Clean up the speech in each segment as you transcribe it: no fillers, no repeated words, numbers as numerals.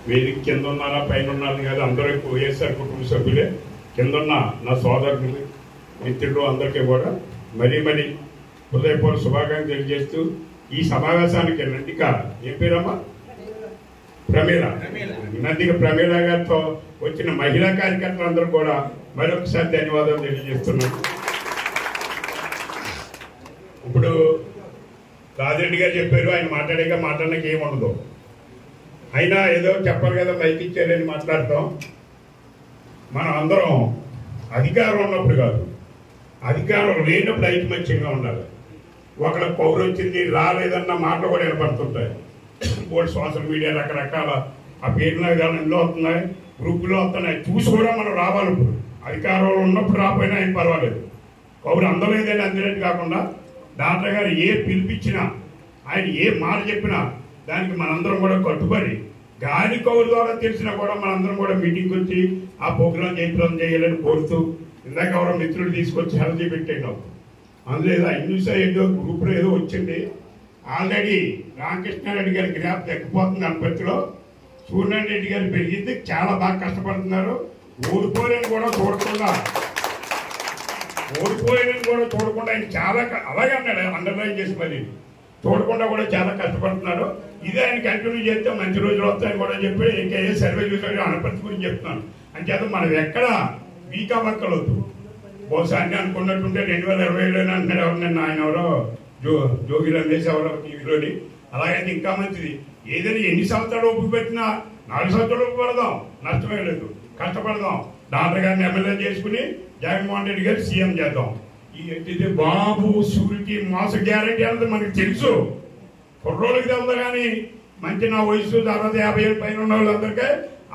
వేదిక కింద ఉన్నారా పైన ఉన్నారు కాదు, అందరూ వైఎస్ఆర్ కుటుంబ సభ్యులే. కింద ఉన్న నా సోదరులు మిత్రులు అందరికీ కూడా మరీ మరీ హృదయపూర్వక శుభాకాంక్షలు తెలియజేస్తూ ఈ సమావేశానికి నందిక ఏం పేరమ్మా ప్రమీల, నందిక ప్రమీల గారితో వచ్చిన మహిళా కార్యకర్తలందరూ కూడా మరొకసారి ధన్యవాదాలు తెలియజేస్తున్నాను. ఇప్పుడు రాజిరెడ్డి గారు చెప్పారు, ఆయన మాట్లాడడానికి ఏముండదు, అయినా ఏదో చెప్పాలి కదా మైక్ ఇచ్చేయాలని మాట్లాడతాం. మనం అందరం అధికారం ఉన్నప్పుడు కాదు, అధికారం లేనప్పుడు ఐకమత్యంగా ఉండాలి. ఒకళ్ళ పౌరు వచ్చింది రాలేదన్న మాటలు కూడా వినపడుతుంటాయి. ఇప్పుడు సోషల్ మీడియా రకరకాల ఆ పేర్లు ఎన్నో వస్తున్నాయి, గ్రూపులో వస్తున్నాయి, చూసి కూడా మనం రావాలి. ఇప్పుడు అధికారంలో ఉన్నప్పుడు రాకపోయినా ఏం పర్వాలేదు. పౌరు అందలేదని అందినట్టు కాకుండా డాక్టర్ గారు ఏ పిలిపించినా ఆయన ఏ మాట చెప్పినా దానికి మనందరం కూడా కట్టుబడి గాలి కౌరు ద్వారా తెలిసినా కూడా మనందరం కూడా మీటింగ్కి వచ్చి ఆ ప్రోగ్రాం చేయాలని కోరుతూ ఇందాక ఎవరో మిత్రులు తీసుకొచ్చి హెల్తీ పెట్టాడు. అందులో ఏదో న్యూస్ ఏదో గ్రూప్లో ఏదో వచ్చింది. ఆల్రెడీ రామకృష్ణారెడ్డి గారి గ్రాఫ్ తగ్గిపోతుంది అనపర్తిలో, సూర్యనారాయణ రెడ్డి గారు పెరిగింది, చాలా బాగా కష్టపడుతున్నారు. ఓడిపోలేని కూడా చూడకుండా ఆయన చాలా అలాగే అన్నాడు, అండర్లైన్ చేసి మరి చూడకుండా కూడా చాలా కష్టపడుతున్నాడు. ఇదే ఆయన కంటిన్యూ చేస్తే మంచి రోజులు వస్తాయని కూడా చెప్పి ఇంకా ఏ సర్వే చూసాడు అనపర్తి గురించి చెప్తున్నాను. అంచేత మనం ఎక్కడ వీకా వర్కలవుతూ బహుశా అన్ని అనుకున్నట్టుంటే 2020లోనే అంటున్నాడు. ఎవరు ఆయన ఎవరో జోగి రమేష్ ఎవరో టీవీలోని. అలాగైతే ఇంకా మంచిది. ఏదైనా ఎన్ని సంవత్సరాలు ఒప్పు పెట్టినా 4 సంవత్సరాలు ఒప్పు పెడదాం, నష్టమే లేదు, కష్టపడదాం. డాక్టర్ గారిని ఎమ్మెల్యే చేసుకుని జగన్మోహన్ రెడ్డి గారు సీఎం చేద్దాం. ఈ బాబు షూరిటీ మోస గ్యారెంటీ అన్నది మనకి తెలుసు, కుర్రోళ్ళకి తెలుసు. కానీ మంచి నా వయసు తర్వాత 50 ఏళ్ళ పైన ఉన్న వాళ్ళందరికీ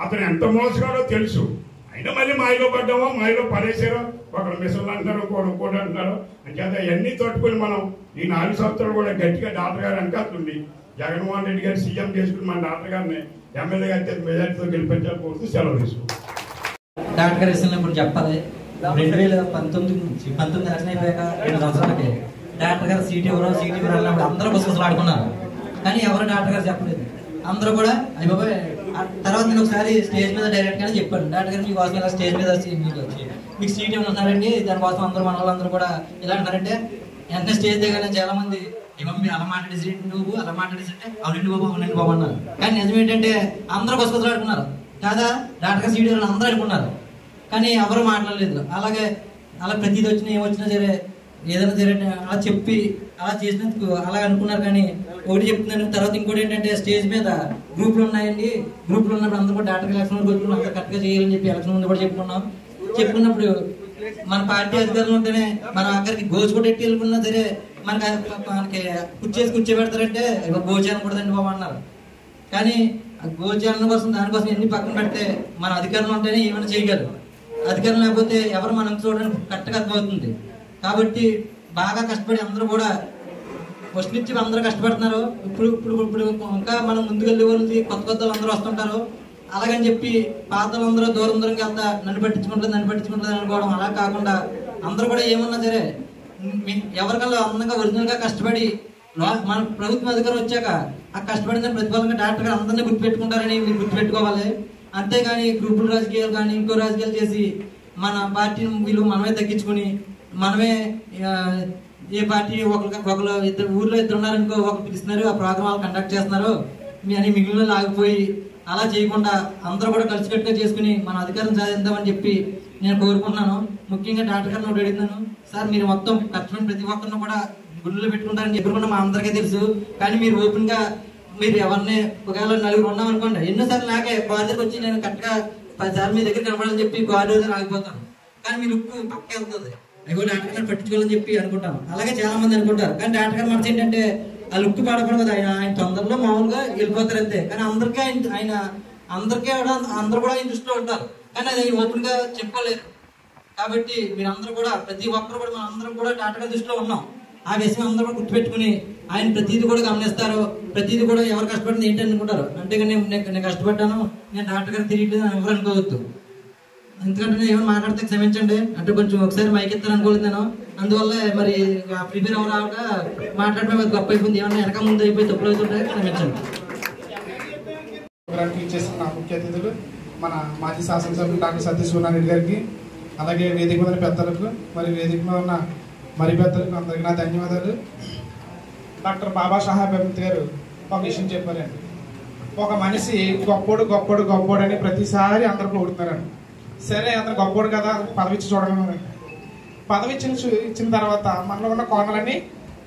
అతను ఎంత మోసగాడో తెలుసు. అయినా మళ్ళీ మాయలో పడ్డామో, మాయలో పడేసారో, ఒకరు మిషన్లు అంటారు, ఇంకోటి అంటారు. అంచేత ఇవన్నీ తట్టుకుని మనం ఈ 4 సంవత్సరాలు కూడా గట్టిగా డాక్టర్ గారు వెనకాతుంది జగన్మోహన్ రెడ్డి గారు సీఎం చేసుకుని మన డాక్టర్ గారిని ఎమ్మెల్యేగా అత్యంత మెజార్టీతో గెలిపించాలని కోరుతూ సెలవు తీసుకుంటాం. డాక్టర్ గారు ఇస్తున్న ఇప్పుడు చెప్పాలి. 2019 ఎలక్షన్ అయిపోయాక 2 సంవత్సరాలకి డాక్టర్ గారు సీట్ ఇవ్వరు అన్నప్పుడు అందరూ బస్సులు ఆడుకున్నారు. కానీ ఎవరు డాక్టర్ గారు చెప్పలేదు. అందరూ కూడా అయిపోయి తర్వాత నేను ఒకసారి స్టేజ్ మీద డైరెక్ట్ గానే చెప్పాను, డాక్టర్ గారు మీకోసం ఇలా స్టేజ్ మీద మీకు సీట్ ఏమన్నారండి, దానికోసం అందరూ మన వాళ్ళందరూ కూడా ఇలా అంటారంటే వెంటనే స్టేజ్ దగ్గర చాలా మంది మీరు అలా మాట్లాడేసి నువ్వు అలా మాట్లాడేసంటే అవునండి బాబు అన్నారు. కానీ నిజం ఏంటంటే అందరూ బస్సులు ఆడుకున్నారు కాదా, డాక్టర్ గారు సీట్ ఇవ్వాలని అందరూ అనుకున్నారు. కానీ ఎవరు మాట్లాడలేదు. అలాగే అలా ప్రతిదీ వచ్చినా ఏమొచ్చినా సరే ఏదైనా సరే అలా చెప్పి అలా చేసినందుకు అలా అనుకున్నారు. కానీ ఒకటి చెప్తున్నాను, తర్వాత ఇంకోటి ఏంటంటే స్టేజ్ మీద గ్రూపులు ఉన్నాయండి, గ్రూపులు ఉన్నప్పుడు అందరూ కూడా డాక్టర్ ఎలక్షన్ వరకు వచ్చి అందరూ కరెక్ట్గా చేయాలని చెప్పి ఎలక్షన్ ముందు కూడా చెప్పుకున్నప్పుడు మన పార్టీ అధికారులు ఉంటేనే మనం అక్కడికి గోజు కూడా ఎట్టి వెళ్ళుకున్నా సరే మనకి కూర్చోబెడతారంటే భోజనం కూడదండి బాబు అన్నారు. కానీ భోజనం కోసం దానికోసం ఎన్ని పక్కన పెడితే మన అధికారులు ఉంటేనే ఏమైనా చేయగలరు. అధికారం లేకపోతే ఎవరు మనం చూడడానికి కరెక్ట్గా అర్థమవుతుంది. కాబట్టి బాగా కష్టపడి అందరూ కూడా ఫస్ట్ నుంచి అందరూ కష్టపడుతున్నారు. ఇప్పుడు ఇంకా మనం ముందుకెళ్ళే వాళ్ళకి కొత్త అందరూ వస్తుంటారు. అలాగని చెప్పి పాతలందరూ దూరంగా వెళ్తా నన్ను పట్టించుకుంటుంది అనుకోవడం అలా కాకుండా అందరూ కూడా ఏమన్నా సరే ఎవరికల్లా అందంగా ఒరిజినల్ గా కష్టపడి మన ప్రభుత్వం అధికారం వచ్చాక ఆ కష్టపడిన ప్రతిఫలంగా డాక్టర్ గారు అందరినీ గుర్తుపెట్టుకుంటారని మీరు గుర్తుపెట్టుకోవాలి. అంతేగాని గ్రూపుల రాజకీయాలు కానీ ఇంకో రాజకీయాలు చేసి మన పార్టీ విలువ మనమే తగ్గించుకుని మనమే ఏ పార్టీ ఒకరు ఊర్లో ఇద్దరు ఉన్నారనుకో, ఒకరు పిలుస్తున్నారు ఆ ప్రోగ్రామాలు కండక్ట్ చేస్తున్నారు అని మిగిలిన లాగిపోయి అలా చేయకుండా అందరూ కూడా కలిసికట్టుగా చేసుకుని మన అధికారం సాధిద్దామని చెప్పి నేను కోరుకుంటున్నాను. ముఖ్యంగా డాక్టర్ గారిని ఒకటి అడుగుతున్నాను, సార్ మీరు మొత్తం ఖర్చు ప్రతి ఒక్కరిని కూడా గుండెలో పెట్టుకుంటారని చెప్పి కూడా మా అందరికీ తెలుసు. కానీ మీరు ఓపెన్ గా మీరు ఎవరిని ఒకవేళ 4 ఉన్నాం అనుకోండి, ఎన్నోసార్లు నాకే కాలేజీకి వచ్చి నేను కరెక్ట్గా 10 సార్లు మీ దగ్గర కనపడాలని చెప్పి కాలేజీ ఆగిపోతాను. కానీ మీ లుక్ పక్క వెళ్తుంది, అయ్యో డాక్టర్ గారు పట్టించుకోవాలని చెప్పి అనుకుంటాను. అలాగే చాలా మంది అనుకుంటారు. కానీ డాక్టర్ గారు మనసు ఏంటంటే ఆ లుక్ పడకూడదు, ఆయన తొందరలో మామూలుగా వెళ్ళిపోతారు అంతే. కానీ అందరికీ అందరూ కూడా ఆయన దృష్టిలో ఉంటారు. కానీ అది ఓపెన్ గా చెప్పుకోలేరు. కాబట్టి మీరందరూ కూడా ప్రతి ఒక్కరు కూడా మనం అందరం కూడా డాక్టర్ గారి దృష్టిలో ఉన్నాం. ఆ విషయం అందరూ కూడా గుర్తుపెట్టుకుని ఆయన ప్రతిదీ కూడా గమనిస్తారు. ప్రతిదీ కూడా ఎవరు కష్టపడింది ఏంటి అనుకుంటారు. అంతేగాని నేను కష్టపడ్డాను, నేను డాక్టర్ గారు తిరిగి ఎవరు అనుకోవద్దు. ఎందుకంటే నేను ఏమైనా మాట్లాడితే క్షమించండి, అంటే కొంచెం ఒకసారి మైక్ ఎత్తాను అనుకోలేదు నేను. అందువల్ల మరి ప్రిపేర్ అవ్వగా మాట్లాడమే గొప్ప అయిపోయింది. ఏమన్నా వెనక ముందు అయిపోయి తప్పులు అవుతుంటే క్షమించండి. కార్యక్రమానికి ఇచ్చేసిన ముఖ్య అతిథులు మన మాజీ శాసనసభ్యులు డాక్టర్ సతీష్ రెడ్డి గారికి, అలాగే వేదిక మీద పెద్దలకు మరి వేదిక మీద ఉన్న మరి పెద్దలకు అందరికీ నా ధన్యవాదాలు. డాక్టర్ బాబా సాహెబ్ అంబేద్కర్ గారు ఒక విషయం చెప్పారండి. ఒక మనిషి గొప్పోడు గొప్పోడు గొప్పోడు అని ప్రతిసారి అందరూ పొగుడుతున్నారండి. సరే అతను గొప్పోడు కదా, పదవి ఇచ్చి చూడగలను. పదవి ఇచ్చిన తర్వాత మనలో ఉన్న కోణలన్నీ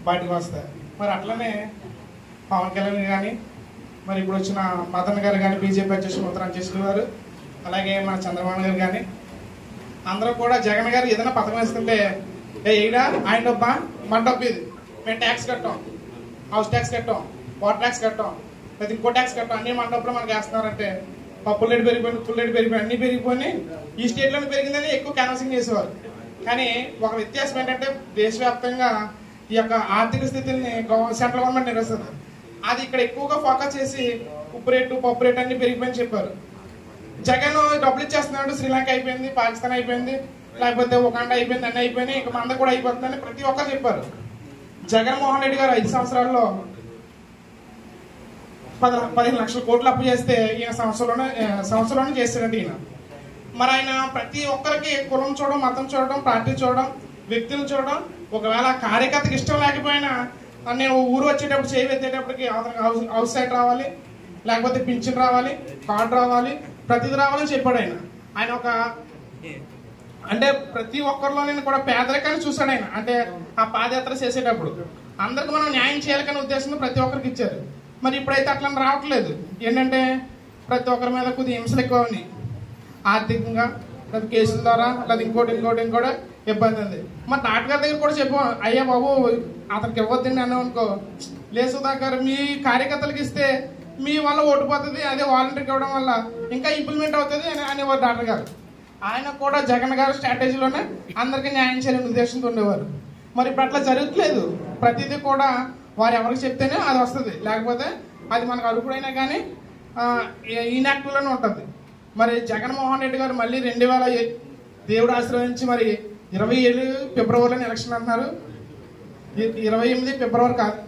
బయటకు వస్తాయి. మరి అట్లనే పవన్ కళ్యాణ్ కానీ, మరి ఇప్పుడు వచ్చిన మదన్ గారు కానీ, బీజేపీ అధ్యక్షులు ఉత్తరాంధ్ర గారు, అలాగే మన చంద్రబాబు గారు కానీ, అందరూ కూడా జగన్ గారు ఏదైనా పథకం వేస్తుంటే ఏడా ఆయన డబ్బా మన డబ్బు, ఇది మేము ట్యాక్స్ కట్టాం, హౌస్ ట్యాక్స్ కట్టాం, వాటర్ ట్యాక్స్ కట్టాం, లేదా ఇంకో ట్యాక్స్ కట్టాం, అన్ని మన డబ్బులు మనకు వేస్తున్నారంటే పప్పుల రేటు పెరిగిపోయింది, ఉప్పుల రేటు పెరిగిపోయి అన్ని పెరిగిపోయి ఈ స్టేట్లోనే పెరిగిందని ఎక్కువ క్యాన్వాసింగ్ చేసేవారు. కానీ ఒక వ్యత్యాసం ఏంటంటే దేశవ్యాప్తంగా ఈ యొక్క ఆర్థిక స్థితిని సెంట్రల్ గవర్నమెంట్ నిర్వహిస్తుంది. అది ఇక్కడ ఎక్కువగా ఫోకస్ చేసి ఉప్పు రేటు పప్పు రేటు అన్ని పెరిగిపోయింది చెప్పారు. జగన్ డబ్బులు ఇచ్చేస్తున్నాడు, శ్రీలంక అయిపోయింది, పాకిస్తాన్ అయిపోయింది, లేకపోతే ఉగాండా అయిపోయింది, అన్నీ అయిపోయినాయి, ఇక మంద కూడా అయిపోతుందని ప్రతి ఒక్కరు చెప్పారు. జగన్మోహన్ రెడ్డి గారు 5 సంవత్సరాల్లో 15 లక్షల కోట్లు అప్పు చేస్తే ఈయన సంవత్సరంలోనే చేస్తాడంటే ఈయన. మరి ఆయన ప్రతి ఒక్కరికి కులం చూడడం, మతం చూడడం, పార్టీ చూడడం, వ్యక్తులు చూడడం, ఒకవేళ కార్యకర్తకి ఇష్టం లేకపోయినా నేను ఊరు వచ్చేటప్పుడు చేయి ఎత్తేటప్పటికి అతనికి హౌస్ సైట్ రావాలి, లేకపోతే పింఛన్ రావాలి, కార్డు రావాలి, ప్రతిది రావాలని చెప్పాడు ఆయన. ఆయన ఒక అంటే ప్రతి ఒక్కరిలోనే కూడా పేదరికాన్ని చూశాడు ఆయన. అంటే ఆ పాదయాత్ర చేసేటప్పుడు అందరికి మనం న్యాయం చేయాలనే ఉద్దేశంతో ప్రతి ఒక్కరికి ఇచ్చారు. మరి ఇప్పుడైతే అట్లా రావట్లేదు. ఏంటంటే ప్రతి ఒక్కరి మీద కొద్దిగా హింసలు ఎక్కువ ఉన్నాయి, ఆర్థికంగా లేదా కేసుల ద్వారా లేదా ఇంకోటి కూడా ఇబ్బంది ఉంది. మరి డాక్టర్ గారి దగ్గర కూడా చెప్పాం, అయ్యా బాబు అతనికి ఇవ్వద్దండి అన్నాం అనుకో, లేదు సుధాకర్ మీ కార్యకర్తలకు ఇస్తే మీ వల్ల ఓడిపోతుంది, అదే వాలంటీర్కి ఇవ్వడం వల్ల ఇంకా ఇంప్లిమెంట్ అవుతుంది అని అనేవారు డాక్టర్ గారు. ఆయన కూడా జగన్ గారి స్ట్రాటజీలోనే అందరికీ న్యాయం చేయాలని ఉద్దేశంతో ఉండేవారు. మరి ఇప్పుడు అట్లా జరగట్లేదు. ప్రతిదీ కూడా వారు ఎవరికి చెప్తేనే అది వస్తుంది, లేకపోతే అది మనకు అడుగుడైనా కానీ ఇన్యాక్టివ్లోనే ఉంటుంది. మరి జగన్మోహన్ రెడ్డి గారు మళ్ళీ 2000 దేవుడు ఆశ్రయించి మరి 27 ఫిబ్రవరిలో ఎలక్షన్ అంటున్నారు. 28 ఫిబ్రవరి కాదు,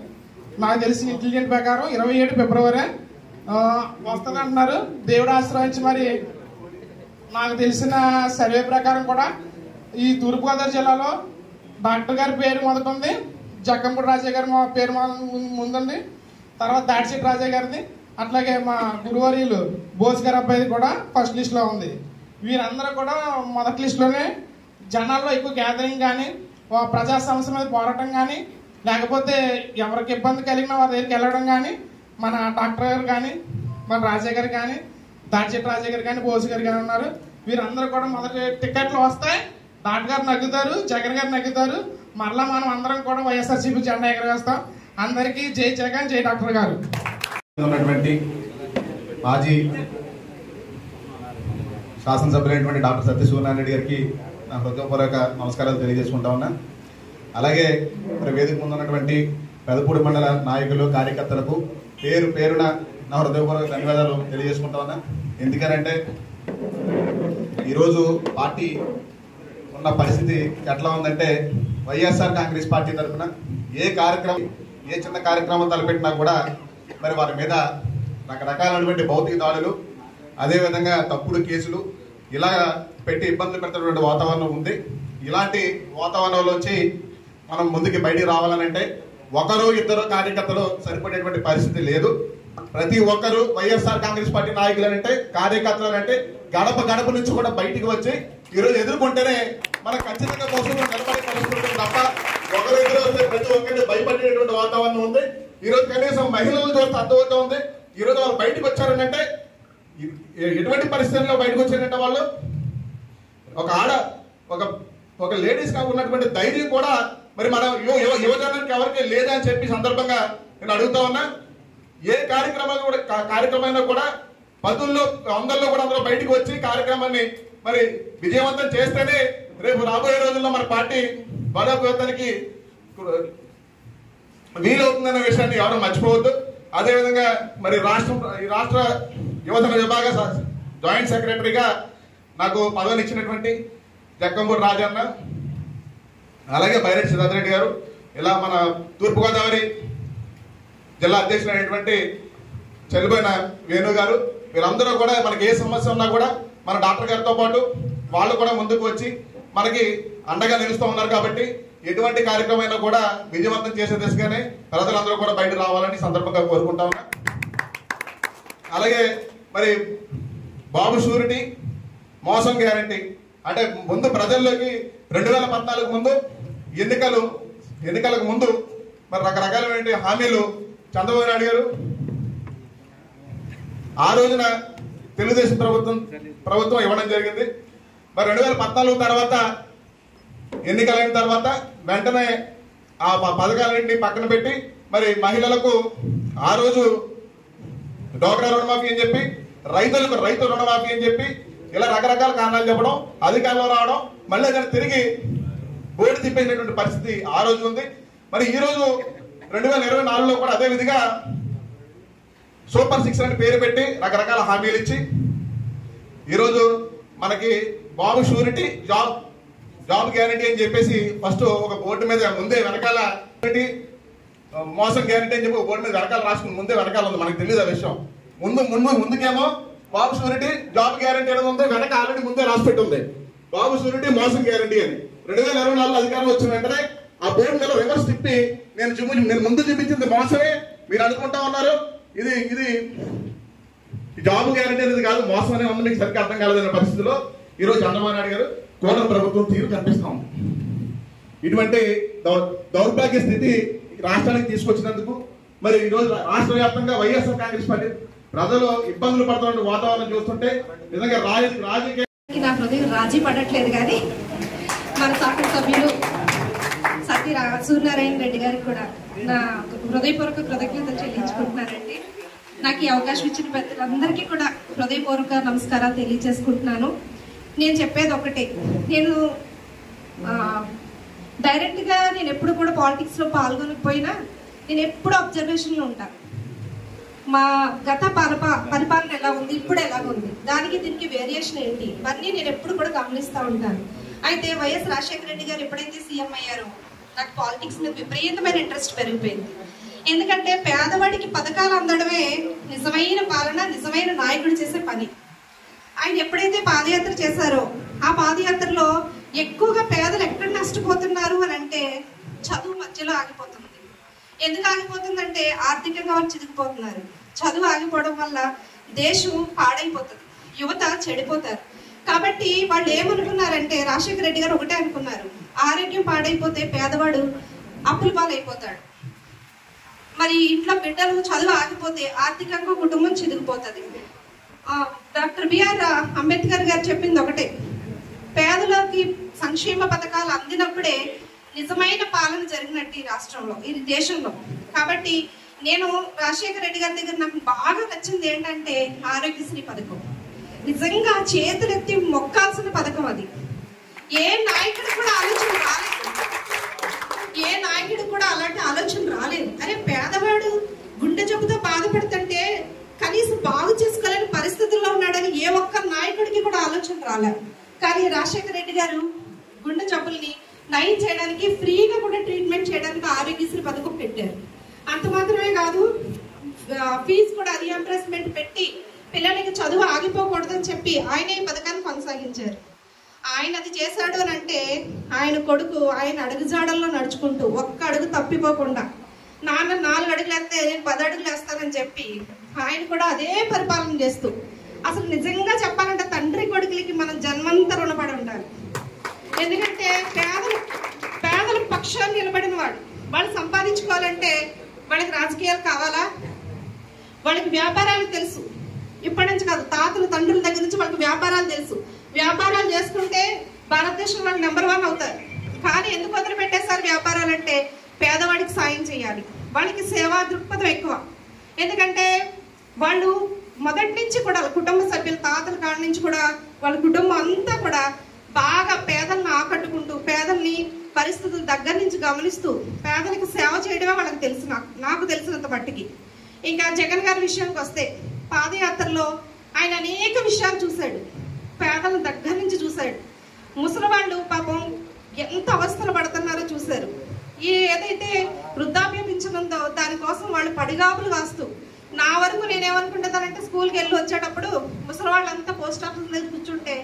నాకు తెలిసిన ఇంటెలిజెంట్ ప్రకారం 27 ఫిబ్రవరి వస్తుంది అంటున్నారు. దేవుడు ఆశ్రయించి మరి నాకు తెలిసిన సర్వే ప్రకారం కూడా ఈ తూర్పుగోదావరి జిల్లాలో డాక్టర్ గారి పేరు మొదటుంది, జక్కంపూడి రాజా గారి పేరు ముందుంది, తర్వాత దాడిశెట్టి రాజా గారిది, అట్లాగే మా గురువారీలు బోస్ గారి అబ్బాయిది కూడా ఫస్ట్ లిస్ట్లో ఉంది. వీరందరూ కూడా మొదటి లిస్టులోనే జనాల్లో ఎక్కువ గ్యాదరింగ్ కానీ, ప్రజా సమస్య మీద పోరాటం కానీ, లేకపోతే ఎవరికి ఇబ్బంది కలిగినా వారి దగ్గరికి వెళ్ళడం కానీ, మన డాక్టర్ గారు కానీ, మన రాజా గారు కానీ, దాడిశెట్టి రాజా గారు కానీ, బోస్ గారు కానీ ఉన్నారు. వీరందరూ కూడా మొదటి టికెట్లు వస్తాయి, డాక్టర్ గారు నగ్గుతారు, జగన్ గారు నగ్గుతారు, మరలా మనం అందరం కూడా వైఎస్ఆర్సీపీ జెండా ఎగరవేస్తాం. అందరికీ జై జగన్, జై డాక్టర్ గారు. ఉన్నటువంటి మాజీ శాసనసభ్యులైనటువంటి డాక్టర్ సతీష్ రెడ్డి గారికి నా హృదయపూర్వక నమస్కారాలు తెలియజేసుకుంటా ఉన్నా. అలాగే మరి వేదిక ముందు ఉన్నటువంటి పెదపూడి మండల నాయకులు, కార్యకర్తలకు పేరు పేరున నా హృదయపూర్వక ధన్యవాదాలు తెలియజేసుకుంటా ఉన్నా. ఎందుకనంటే ఈరోజు పార్టీ ఉన్న పరిస్థితి ఎట్లా ఉందంటే, వైఎస్ఆర్ కాంగ్రెస్ పార్టీ తరఫున ఏ చిన్న కార్యక్రమం తలపెట్టినా కూడా మరి వారి మీద రకరకాలైనటువంటి భౌతిక దాడులు, అదేవిధంగా తప్పుడు కేసులు ఇలా పెట్టి ఇబ్బందులు పెడుతున్నటువంటి వాతావరణం ఉంది. ఇలాంటి వాతావరణంలోంచి మనం ముందుకు బయటికి రావాలనంటే ఒకరు ఇద్దరు కార్యకర్తలు సరిపడేటువంటి పరిస్థితి లేదు. ప్రతి ఒక్కరు వైఎస్ఆర్ కాంగ్రెస్ పార్టీ నాయకులు అంటే, కార్యకర్తలు అంటే గడప గడప నుంచి కూడా బయటికి వచ్చి ఈరోజు ఎదుర్కొంటేనే మనకు ఖచ్చితంగా కోసం నిలబడే పరిస్థితి తప్ప ఒకరు ఇద్దరు వస్తే ప్రతి ఒక్కరిని భయపడేటువంటి వాతావరణం ఉంది. ఈరోజు కనీసం మహిళలు చూస్తే అర్థమవుతా ఉంది. ఈరోజు వాళ్ళు బయటకు వచ్చారనంటే ఎటువంటి పరిస్థితుల్లో బయటకు వచ్చారంటే వాళ్ళు ఒక లేడీస్ గా ఉన్నటువంటి ధైర్యం కూడా మరి మన యువజనానికి ఎవరికి లేదని చెప్పి సందర్భంగా నేను అడుగుతా ఉన్నా. ఏ కార్యక్రమైనా కూడా 10లో 100లో కూడా అందరూ బయటకు వచ్చి కార్యక్రమాన్ని మరి విజయవంతం చేస్తేనే రేపు రాబోయే రోజుల్లో మన పార్టీ బలోపేతానికి వీలవుతుందనే విషయాన్ని ఎవరు మర్చిపోవద్దు. అదేవిధంగా మరి రాష్ట్ర యువజన విభాగ జాయింట్ సెక్రటరీగా నాకు పదవిని ఇచ్చినటువంటి జక్కంపూడి రాజన్న, అలాగే బైరెడ్డి సిద్ధార్థ రెడ్డి గారు, ఇలా మన తూర్పుగోదావరి జిల్లా అధ్యక్షులైనటువంటి చెల్లిపోయిన వేణు గారు, వీరందరూ కూడా మనకి ఏ సమస్య ఉన్నా కూడా మన డాక్టర్ గారితో పాటు వాళ్ళు కూడా ముందుకు వచ్చి మనకి అండగా నిలుస్తూ ఉన్నారు. కాబట్టి ఎటువంటి కార్యక్రమం కూడా విజయవంతం చేసే దిశగానే ప్రజలందరూ కూడా బయట రావాలని సందర్భంగా కోరుకుంటా ఉన్నా. అలాగే మరి బాబు షూరిటీ మోసం గ్యారంటీ అంటే ముందు ప్రజల్లోకి 2014 ముందు ఎన్నికలకు ముందు మరి రకరకాలైన హామీలు చంద్రబాబు నాయుడు గారు ఆ రోజున తెలుగుదేశం ప్రభుత్వం ఇవ్వడం జరిగింది. మరి 2014 తర్వాత ఎన్నికలైన తర్వాత వెంటనే ఆ పథకాలన్నింటినీ పక్కన పెట్టి మరి మహిళలకు ఆ రోజు డోక్రా రుణమాఫీ అని చెప్పి రైతు రుణమాఫీ అని చెప్పి ఇలా రకరకాల కారణాలు చెప్పడం, అధికారంలో రావడం, మళ్ళీ దాన్ని తిరిగి బోర్డు తిప్పేసినటువంటి పరిస్థితి ఆ రోజు ఉంది. మరి ఈ రోజు 2024లో కూడా అదే విధిగా సూపర్ 6 అని పేరు పెట్టి రకరకాల హామీలు ఇచ్చి ఈరోజు మనకి బాబు షూరిటీ జాబ్ గ్యారంటీ అని చెప్పేసి ఫస్ట్ ఒక బోర్డు మీద ముందే వెనకాల మోసం గ్యారంటీ అని చెప్పి ఒక బోర్డు మీద వెనకాల రాసుకుని ముందే వెనకాల ఉంది. మనకు తెలియదు ఆ విషయం. ముందుకేమో బాబు షూరిటీ జాబ్ గ్యారంటీ అనేది ఉంది, వెనక ఆల్రెడీ ముందే రాసి పెట్టి ఉంది బాబు షూరిటీ మోసం గ్యారంటీ అని. 2024 అధికారం వచ్చిన వెంటనే ఆ బోర్డు మీద రివర్స్ తిప్పి నేను ముందు చూపించింది మోసమే, మీరు అనుకుంటా ఉన్నారు ఇది జాబ్ గ్యారంటీ అనేది కాదు, మోసం అనే ఉంది, మీకు సరిగ్గా అర్థం కాలేదనే పరిస్థితిలో ఈరోజు చంద్రబాబు నాయుడు గారు కూటమి ప్రభుత్వం తీరు కనిపిస్తా ఉంది. ఇటువంటి దౌర్భాగ్య స్థితి రాష్ట్రానికి తీసుకొచ్చినందుకు మరి ఈరోజు రాష్ట్ర వ్యాప్తంగా వైఎస్ఆర్ కాంగ్రెస్ పార్టీ ప్రజలు ఇబ్బందులు పడుతున్న వాతావరణం చూస్తుంటే నిజంగా రాజకీయ నా హృదయం రాజీ పడట్లేదు. కానీ మన శాసన సభ్యులు సూర్యనారాయణ రెడ్డి గారికి కూడా నా హృదయపూర్వక కృతజ్ఞతలు చెల్లించుకుంటున్నానండి. నాకు ఈ అవకాశం ఇచ్చిన పెద్దలందరికీ కూడా హృదయపూర్వక నమస్కారాలు తెలియజేసుకుంటున్నాను. నేను చెప్పేది ఒకటే, నేను డైరెక్ట్గా నేను ఎప్పుడు కూడా పాలిటిక్స్లో పాల్గొనకపోయినా నేను ఎప్పుడు అబ్జర్వేషన్లో ఉంటాను. మా గత పరిపాలన ఎలా ఉంది, ఇప్పుడు ఎలా ఉంది, దానికి దీనికి వేరియేషన్ ఏంటి, ఇవన్నీ నేను ఎప్పుడు కూడా గమనిస్తూ ఉంటాను. అయితే వైఎస్ రాజశేఖర రెడ్డి గారు ఎప్పుడైతే సీఎం అయ్యారో నాకు పాలిటిక్స్ మీద విపరీతమైన ఇంట్రెస్ట్ పెరిగిపోయింది. ఎందుకంటే పేదవాడికి పథకాలు అందడమే నిజమైన పాలన, నిజమైన నాయకుడు చేసే పని. ఆయన ఎప్పుడైతే పాదయాత్ర చేశారో ఆ పాదయాత్రలో ఎక్కువగా పేదలు ఎక్కడ నష్టపోతున్నారు అని అంటే చదువు మధ్యలో ఆగిపోతుంది. ఎందుకు ఆగిపోతుందంటే ఆర్థికంగా వాళ్ళు చిదిగిపోతున్నారు. చదువు ఆగిపోవడం వల్ల దేశం పాడైపోతుంది, యువత చెడిపోతారు. కాబట్టి వాళ్ళు ఏమనుకున్నారంటే రాజశేఖర రెడ్డి గారు ఒకటే అనుకున్నారు, ఆరోగ్యం పాడైపోతే పేదవాడు అప్పుల పాలైపోతాడు, మరి ఇంట్లో బిడ్డలు చదువు ఆగిపోతే ఆర్థికంగా కుటుంబం చిదిగిపోతుంది. డాక్టర్ బిఆర్ అంబేద్కర్ గారు చెప్పింది ఒకటే, పేదలకి సంక్షేమ పథకాలు అందినప్పుడే నిజమైన పాలన జరిగినట్టు ఈ రాష్ట్రంలో, ఈ దేశంలో. కాబట్టి నేను రాజశేఖర రెడ్డి గారి దగ్గర నాకు బాగా నచ్చింది ఏంటంటే ఆరోగ్యశ్రీ పథకం. నిజంగా చేతులెత్తి మొక్కాల్సిన పథకం అది. ఏ నాయకుడు కూడా అలాంటి ఆలోచన రాలేదు. అరే పేదవాడు గుండె జబ్బుతో బాధపడుతుంటే కనీసం బాగు చేసుకోలేని పరిస్థితుల్లో ఉన్నాడని ఏ ఒక్క నాయకుడికి కూడా ఆలోచన రాలేదు. కానీ రాజశేఖర రెడ్డి గారు గుండె జబ్బుల్ని నయం చేయడానికి, ఫ్రీగా కూడా ట్రీట్మెంట్ చేయడానికి ఆరోగ్యశ్రీ పథకం పెట్టారు. అంత మాత్రమే కాదు, ఫీజు కూడా రీఎంబర్స్మెంట్ పెట్టి పిల్లలకి చదువు ఆగిపోకూడదని చెప్పి ఆయన ఈ పథకాన్ని కొనసాగించారు. ఆయన అది చేశాడు అని అంటే ఆయన కొడుకు ఆయన అడుగుజాడల్లో నడుచుకుంటూ ఒక్క అడుగు తప్పిపోకుండా, నాన్న 4 అడుగులు వేస్తే నేను 10 అడుగులు వేస్తానని చెప్పి ఆయన కూడా అదే పరిపాలన చేస్తూ, అసలు నిజంగా చెప్పాలంటే తండ్రి కొడుకులకి మనం జన్మంతా రుణపడి ఉండాలి. ఎందుకంటే పేదల పక్షాన్ని నిలబడిన వాళ్ళు సంపాదించుకోవాలంటే వాళ్ళకి రాజకీయాలు కావాలా, వాళ్ళకి వ్యాపారాలు తెలుసు. ఇప్పటి నుంచి కాదు, తాతలు తండ్రుల దగ్గర నుంచి వాళ్ళకి వ్యాపారాలు తెలుసు. వ్యాపారాలు చేసుకుంటే భారతదేశం వాళ్ళు నెంబర్ 1 అవుతారు. కానీ ఎందుకు వదిలి పెట్టేస్తారు వ్యాపారాలంటే పేదవాడికి సాయం చేయాలి, వాళ్ళకి సేవా దృక్పథం ఎక్కువ. ఎందుకంటే వాళ్ళు మొదటి నుంచి కూడా కుటుంబ సభ్యులు తాతల కాడ నుంచి కూడా వాళ్ళ కుటుంబం అంతా కూడా బాగా పేదలను ఆకట్టుకుంటూ, పేదల్ని పరిస్థితుల దగ్గర నుంచి గమనిస్తూ పేదలకు సేవ చేయడమే వాళ్ళకి తెలుసు. నాకు తెలిసినంత మట్టికి. ఇంకా జగన్ గారి విషయానికి వస్తే పాదయాత్రలో ఆయన అనేక విషయాలు చూశాడు, పేదల దగ్గర నుంచి చూశాడు. ముసలి వాళ్ళు పాపం ఎంత అవస్థలు పడుతున్నారో చూశారు. ఏదైతే వృద్ధాప్య పింఛన్ ఉందో దానికోసం వాళ్ళు పడిగాపులు కాస్తూ నా వరకు నేనేమనుకుంటానంటే స్కూల్కి వెళ్ళి వచ్చేటప్పుడు ముసలి వాళ్ళంతా పోస్ట్ ఆఫీస్ దగ్గర కూర్చుంటే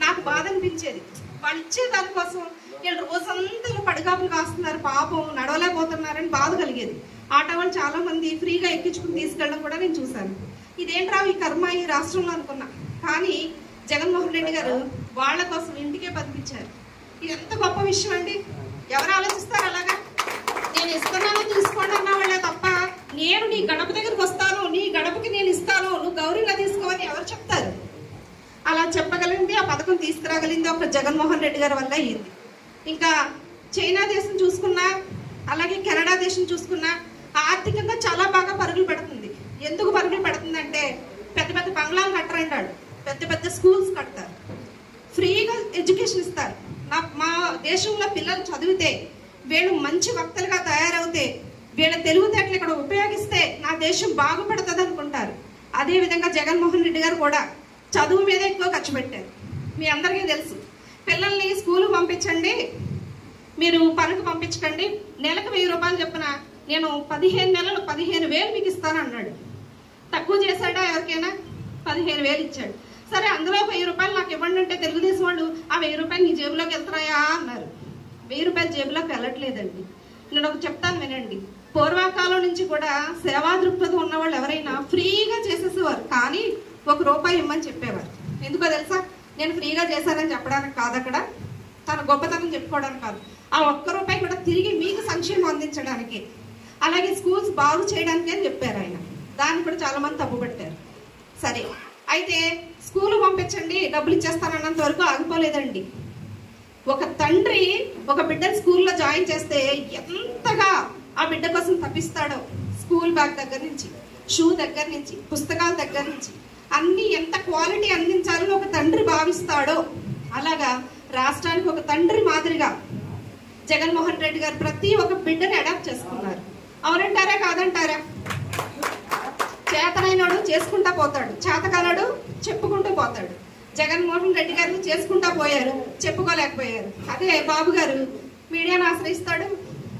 నాకు బాధ అనిపించేది. వాళ్ళు ఇచ్చే దానికోసం వీళ్ళు రోజంతా పడిగాపులు కాస్తున్నారు, పాపం నడవలేకపోతున్నారని బాధ కలిగేది. ఆటో వాళ్ళు చాలా మంది ఫ్రీగా ఎక్కించుకుని తీసుకెళ్ళడం కూడా నేను చూశాను. ఇదేంట్రా ఈ కర్మ ఈ రాష్ట్రంలో అనుకున్నా. కానీ జగన్మోహన్ రెడ్డి గారు వాళ్ళ కోసం ఇంటికే పంపించారు. ఇది ఎంత గొప్ప విషయం అండి. ఎవరు ఆలోచిస్తారు అలాగా? నేను ఇస్తున్నాను తీసుకోండి అన్న వాళ్ళే తప్ప నేను నీ గడప దగ్గరికి వస్తాను, నీ గడపకి నేను ఇస్తాను, నువ్వు గౌరవంగా తీసుకోవని ఎవరు చెప్తారు? అలా చెప్పగలిగింది, ఆ పథకం తీసుకురాగలిగింది ఒక జగన్మోహన్ రెడ్డి గారి వల్ల అయ్యింది. ఇంకా చైనా దేశం చూసుకున్నా, అలాగే కెనడా దేశం చూసుకున్నా ఆర్థికంగా చాలా బాగా పరుగులు పెడుతుంది. ఎందుకు పరుగులు పెడుతుందంటే పెద్ద పెద్ద బంగ్లాలు కట్టరంటాడు, పెద్ద పెద్ద స్కూల్స్ కడతారు, ఫ్రీగా ఎడ్యుకేషన్ ఇస్తారు. మా దేశంలో పిల్లలు చదివితే, వీళ్ళు మంచి వక్తలుగా తయారవుతే, వీళ్ళ తెలివితేటలు ఇక్కడ ఉపయోగిస్తే నా దేశం బాగుపడుతుంది అనుకుంటారు. అదేవిధంగా జగన్మోహన్ రెడ్డి గారు కూడా చదువు మీద ఎక్కువ ఖర్చు పెట్టారు. మీ అందరికీ తెలుసు, పిల్లల్ని స్కూల్ పంపించండి, మీరు పనికి పంపించకండి, నెలకు 1000 రూపాయలు చెప్పిన నేను 15 నెలలు 15,000 మీకు ఇస్తాను అన్నాడు. తక్కువ చేశాడా? ఎవరికైనా 15,000 ఇచ్చాడు. సరే, అందులో 1000 రూపాయలు నాకు ఇవ్వండి అంటే తెలుగుదేశం వాళ్ళు ఆ 1000 రూపాయలు నీ జేబులోకి వెళ్తున్నాయా అన్నారు. 1000 రూపాయలు జేబులోకి వెళ్ళట్లేదండి. నేను ఒక చెప్తాను వినండి. పూర్వకాలం నుంచి కూడా సేవా దృక్పథం ఉన్న వాళ్ళు ఎవరైనా ఫ్రీగా చేసేసేవారు, కానీ 1 రూపాయి ఇమ్మని చెప్పేవారు. ఎందుకో తెలుసా? నేను ఫ్రీగా చేశానని చెప్పడానికి కాదు, అక్కడ తన గొప్పతనం చెప్పుకోవడానికి కాదు, ఆ 1 రూపాయి కూడా తిరిగి మీకు సంక్షేమం అందించడానికి, అలాగే స్కూల్స్ బాగు చేయడానికి అని చెప్పారు ఆయన. దాన్ని కూడా చాలా మంది తప్పుపట్టారు. సరే, అయితే స్కూల్ పంపించండి డబ్బులు ఇచ్చేస్తానన్నంత వరకు ఆగిపోలేదండి. ఒక తండ్రి ఒక బిడ్డను స్కూల్లో జాయిన్ చేస్తే ఎంతగా ఆ బిడ్డ కోసం తప్పిస్తాడో, స్కూల్ బ్యాగ్ దగ్గర నుంచి, షూ దగ్గర నుంచి, పుస్తకాల దగ్గర నుంచి అన్ని ఎంత క్వాలిటీ అందించాలని ఒక తండ్రి భావిస్తాడో, అలాగా రాష్ట్రానికి ఒక తండ్రి మాదిరిగా జగన్మోహన్ రెడ్డి గారు ప్రతి ఒక్క బిడ్డని అడాప్ట్ చేసుకున్నారు. అవునంటారా కాదంటారా? చేతనైనడు చేసుకుంటా పోతాడు, చేతకానడు చెప్పుకుంటూ పోతాడు. జగన్మోహన్ రెడ్డి గారు చేసుకుంటా పోయారు, చెప్పుకోలేకపోయారు. అదే బాబు గారు మీడియాను ఆశ్రయిస్తాడు,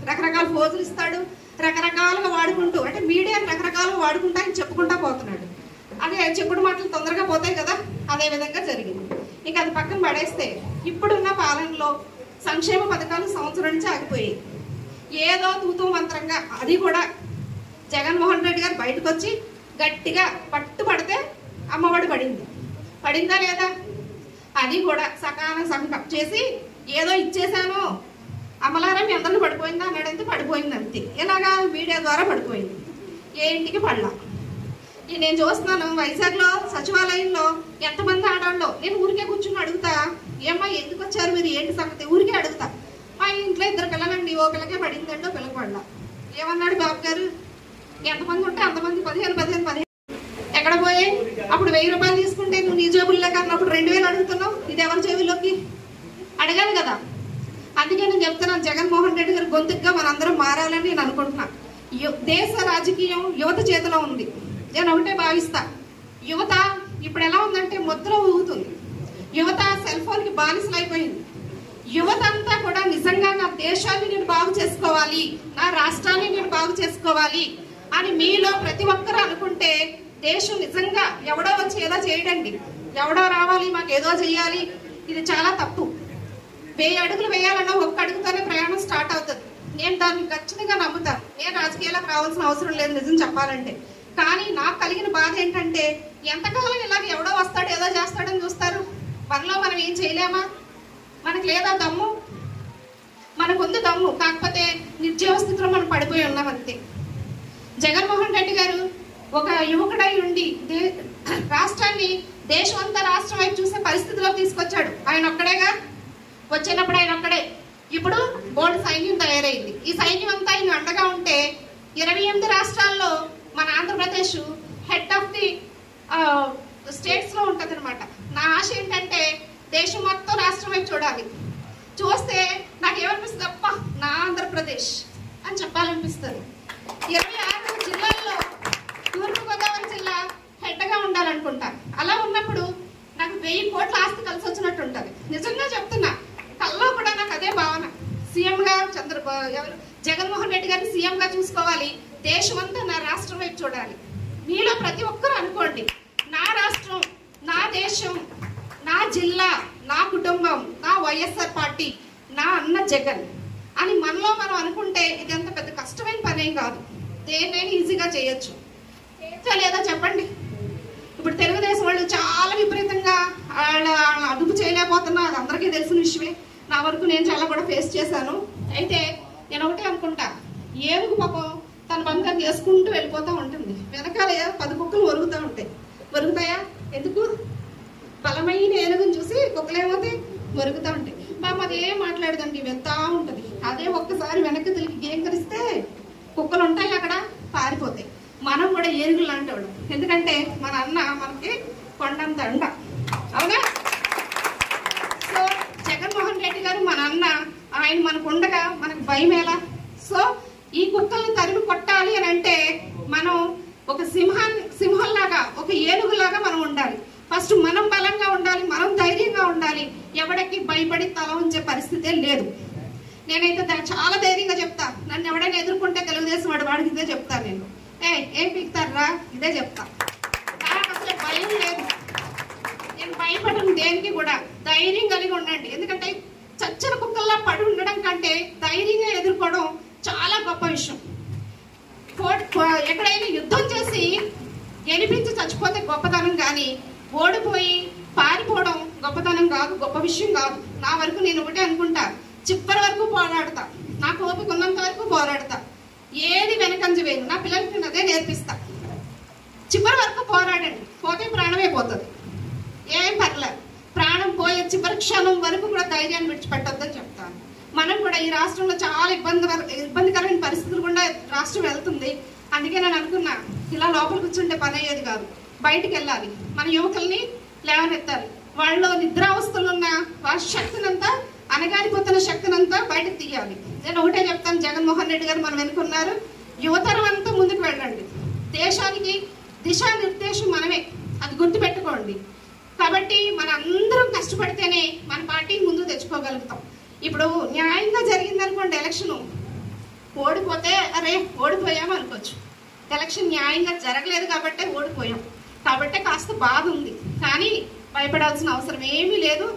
రకరకాల ఫోజులు ఇస్తాడు, రకరకాలుగా వాడుకుంటూ, అంటే మీడియాను రకరకాలుగా వాడుకుంటా ఆయన చెప్పుకుంటా పోతున్నాడు. అదే చెప్పుడు మాటలు తొందరగా పోతాయి కదా, అదే విధంగా జరిగింది. ఇంకా అది పక్కన పడేస్తే ఇప్పుడున్న పాలనలో సంక్షేమ పథకాలు సంవత్సరం నుంచి ఆగిపోయాయి. ఏదో తూతూ మంత్రంగా, అది కూడా జగన్మోహన్ రెడ్డి గారు బయటకు వచ్చి గట్టిగా పట్టుపడితే అమ్మఒడి పడిందా లేదా? అది కూడా సగం కట్ చేసి ఏదో ఇచ్చేసాను అమలారా మీ అందరిలో పడిపోయిందా అన్నాడంతే, పడిపోయింది అంతే. ఇలాగా మీడియా ద్వారా పడిపోయింది, ఏ ఇంటికి పడలా. నేను చూస్తున్నాను వైజాగ్లో సచివాలయంలో ఎంతమంది ఆడవాళ్ళు, నేను ఊరికే కూర్చుని అడుగుతా, ఏమ్మా ఎందుకు వచ్చారు మీరు, ఏంటి సంగతి, ఊరికే అడుగుతా. మా ఇంట్లో 2 పిల్లలండి, ఓ పిల్లకే పడిందండి, ఓ పిల్లకి పడలా. ఏమన్నాడు బాబు గారు? ఎంతమంది ఉంటే అంతమంది 15 ఎక్కడ పోయాయి? అప్పుడు 1000 రూపాయలు తీసుకుంటే నువ్వు నీ జేబుల్లోకి అన్నప్పుడు 2000 అడుగుతున్నావు, ఇది ఎవరి జేబుల్లోకి? అడగాలి కదా. అందుకే నేను చెప్తున్నాను, జగన్మోహన్ రెడ్డి గారి గొంతుగా మనందరం మారాలని నేను అనుకుంటున్నా. దేశ రాజకీయం యువత చేతిలో ఉంది. నేను ఒకటే భావిస్తా, యువత ఇప్పుడు ఎలా ఉందంటే ముద్ర ఊగుతుంది. యువత సెల్ ఫోన్కి బానిసలు అయిపోయింది. యువత అంతా కూడా నిజంగా నా దేశాన్ని నేను బాగు చేసుకోవాలి, నా రాష్ట్రాన్ని నేను బాగు చేసుకోవాలి అని మీలో ప్రతి ఒక్కరూ అనుకుంటే దేశం నిజంగా ఎవడో వచ్చి ఏదో చేయడండి, ఎవడో రావాలి మాకు ఏదో చెయ్యాలి, ఇది చాలా తప్పు. 1000 అడుగులు వేయాలన్నా 1 అడుగుతోనే ప్రయాణం స్టార్ట్ అవుతుంది. నేను దాన్ని ఖచ్చితంగా నమ్ముతాను. నేను రాజకీయాలకు రావాల్సిన అవసరం లేదు నిజం చెప్పాలంటే. కానీ నాకు కలిగిన బాధ ఏంటంటే, ఎంతకాలం ఇలాగ ఎవడో వస్తాడు ఏదో చేస్తాడని చూస్తారు. మనలో మనం ఏం చేయలేమా? మనకు లేదా దమ్ము? మనకుంది దమ్ము, కాకపోతే నిర్జీవ స్థితిలో మనం పడిపోయి ఉన్నాం అంతే. జగన్మోహన్ రెడ్డి గారు ఒక యువకుడై ఉండి రాష్ట్రాన్ని దేశం అంతా రాష్ట్రం వైపు చూసే పరిస్థితిలో తీసుకొచ్చాడు. ఆయన ఒక్కడేగా వచ్చినప్పుడు, ఆయన ఒక్కడే. ఇప్పుడు బోల్డ్ సైన్యం తయారైంది. ఈ సైన్యం అంతా ఆయన అండగా ఉంటే 28 రాష్ట్రాల్లో మన Andhra Pradesh head of the states లో ఉంటది అనమాట. నా ఆశ ఏంటంటే దేశం మొత్తం రాష్ట్రం వైపు చూడాలి. చూస్తే నాకేమనిపిస్తుంది, అప్ప నా ఆంధ్రప్రదేశ్ అని చెప్పాలనిపిస్తుంది. 26 జిల్లాల్లో తూర్పుగోదావరి జిల్లా హెడ్గా ఉండాలనుకుంటా. అలా ఉన్నప్పుడు నాకు 1000 కోట్ల ఆస్తి కలిసి వచ్చినట్టు ఉంటుంది. నిజంగా చెప్తున్నా, కల్లో కూడా నాకు అదే భావన. సీఎంగా జగన్మోహన్ రెడ్డి గారిని సీఎంగా చూసుకోవాలి, దేశం అంతా నా రాష్ట్రం వైపు చూడాలి. మీలో ప్రతి ఒక్కరు అనుకోండి, నా రాష్ట్రం, నా దేశం, నా జిల్లా, నా కుటుంబం, నా వైఎస్ఆర్ పార్టీ, నా అన్న జగన్ అని మనలో మనం అనుకుంటే ఇది అంత పెద్ద కష్టమైన పని ఏం కాదు. దేన్నైనా ఈజీగా చేయొచ్చు. లేదా చెప్పండి. ఇప్పుడు తెలుగుదేశం వాళ్ళు చాలా విపరీతంగా వాళ్ళ అదుపు చేయలేకపోతున్నా, అది అందరికీ తెలిసిన విషయమే. నా వరకు నేను చాలా కూడా ఫేస్ చేశాను. అయితే నేను ఒకటే అనుకుంటా, ఏనుగు పాపం తన పని తను చేసుకుంటూ వెళ్ళిపోతూ ఉంటుంది, వెనకాల 10 కుక్కలు ఒరుగుతూ ఉంటాయి. ఒరుగుతాయా? ఎందుకు? బలమైన ఏనుగుని చూసి కుక్కలేమవుతాయి, ఒరుగుతూ ఉంటాయి. పాపం అదేం మాట్లాడదండి, వెళ్తా ఉంటుంది. అదే ఒక్కసారి వెనక్కి తిరిగి గేంకరిస్తే కుక్కలు ఉంటాయి అక్కడ, పారిపోతాయి. మనం కూడా ఏనుగులు లాంటి వాళ్ళం. ఎందుకంటే మన అన్న మనకి కొండంత అండ, అవునా? సో జగన్మోహన్ రెడ్డి గారు మన అన్న, ఆయన మనకు ఉండగా మనకు భయం ఎలా? సో ఈ కుక్కల్ని తరిమి కొట్టాలి అని అంటే మనం ఒక సింహంలాగా, ఒక ఏనుగులాగా మనం ఉండాలి. ఫస్ట్ మనం బలంగా ఉండాలి, మనం ధైర్యంగా ఉండాలి. ఎవరికి భయపడి తల ఉంచే పరిస్థితే లేదు. నేనైతే చాలా ధైర్యంగా చెప్తా. నన్ను ఎవడైనా ఎదుర్కొంటే తెలుగుదేశం వాడికి ఇదే చెప్తాను నేను. ఏం పీకుతారా? ఇదే చెప్తా. నాకు అసలు భయం లేదు. నేను భయపడను దేనికి కూడా. ధైర్యం కలిగి ఉండండి. ఎందుకంటే చచ్చిన కుక్కల్లా పడి ఉండడం కంటే ధైర్యంగా ఎదుర్కోవడం చాలా గొప్ప విషయం. ఎక్కడైనా యుద్ధం చేసి గెలిపించి చచ్చిపోతే గొప్పతనం, కానీ ఓడిపోయి పారిపోవడం గొప్పతనం కాదు, గొప్ప విషయం కాదు. నా వరకు నేను ఒకటే అనుకుంటా, చివరి వరకు పోరాడతా. నాకు ఓపిక ఉన్నంత వరకు పోరాడతా. ఏది వెనకంజ వేయను. నా పిల్లలకి నేను అదే నేర్పిస్తా. చివరి వరకు పోరాడండి. పోతే ప్రాణమే పోతుంది, ఏం పర్లేదు. ప్రాణం పోయే చివరి క్షణం వరకు కూడా ధైర్యాన్ని విడిచిపెట్టొద్దని చెప్తాను. మనం కూడా ఈ రాష్ట్రంలో చాలా ఇబ్బందికరమైన పరిస్థితులు కూడా రాష్ట్రం వెళ్తుంది. అందుకే నేను అనుకున్నా, ఇలా లోపల కూర్చుంటే పని అయ్యేది కాదు, బయటికి వెళ్ళాలి. మన యువకుల్ని లేవనెత్తాలి. వాళ్ళలో నిద్రావస్థలు ఉన్న వాళ్ళ శక్తినంతా, అనగారిపోతున్న శక్తినంతా బయటకు తీయాలి. నేను ఒకటే చెప్తాను, జగన్మోహన్ రెడ్డి గారు మనం వెనుకున్నారు. యువతరం అంతా ముందుకు వెళ్ళండి. దేశానికి దిశానిర్దేశం మనమే, అది గుర్తుపెట్టుకోండి. కాబట్టి మన అందరం కష్టపడితేనే మన పార్టీని ముందుకు తెచ్చుకోగలుగుతాం. ఇప్పుడు న్యాయంగా జరిగిందనుకోండి ఎలక్షన్, ఓడిపోతే అరే ఓడిపోయాము అనుకోవచ్చు. ఎలక్షన్ న్యాయంగా జరగలేదు కాబట్టే ఓడిపోయాం, కాబట్టే కాస్త బాధ ఉంది. కానీ భయపడాల్సిన అవసరం ఏమీ లేదు.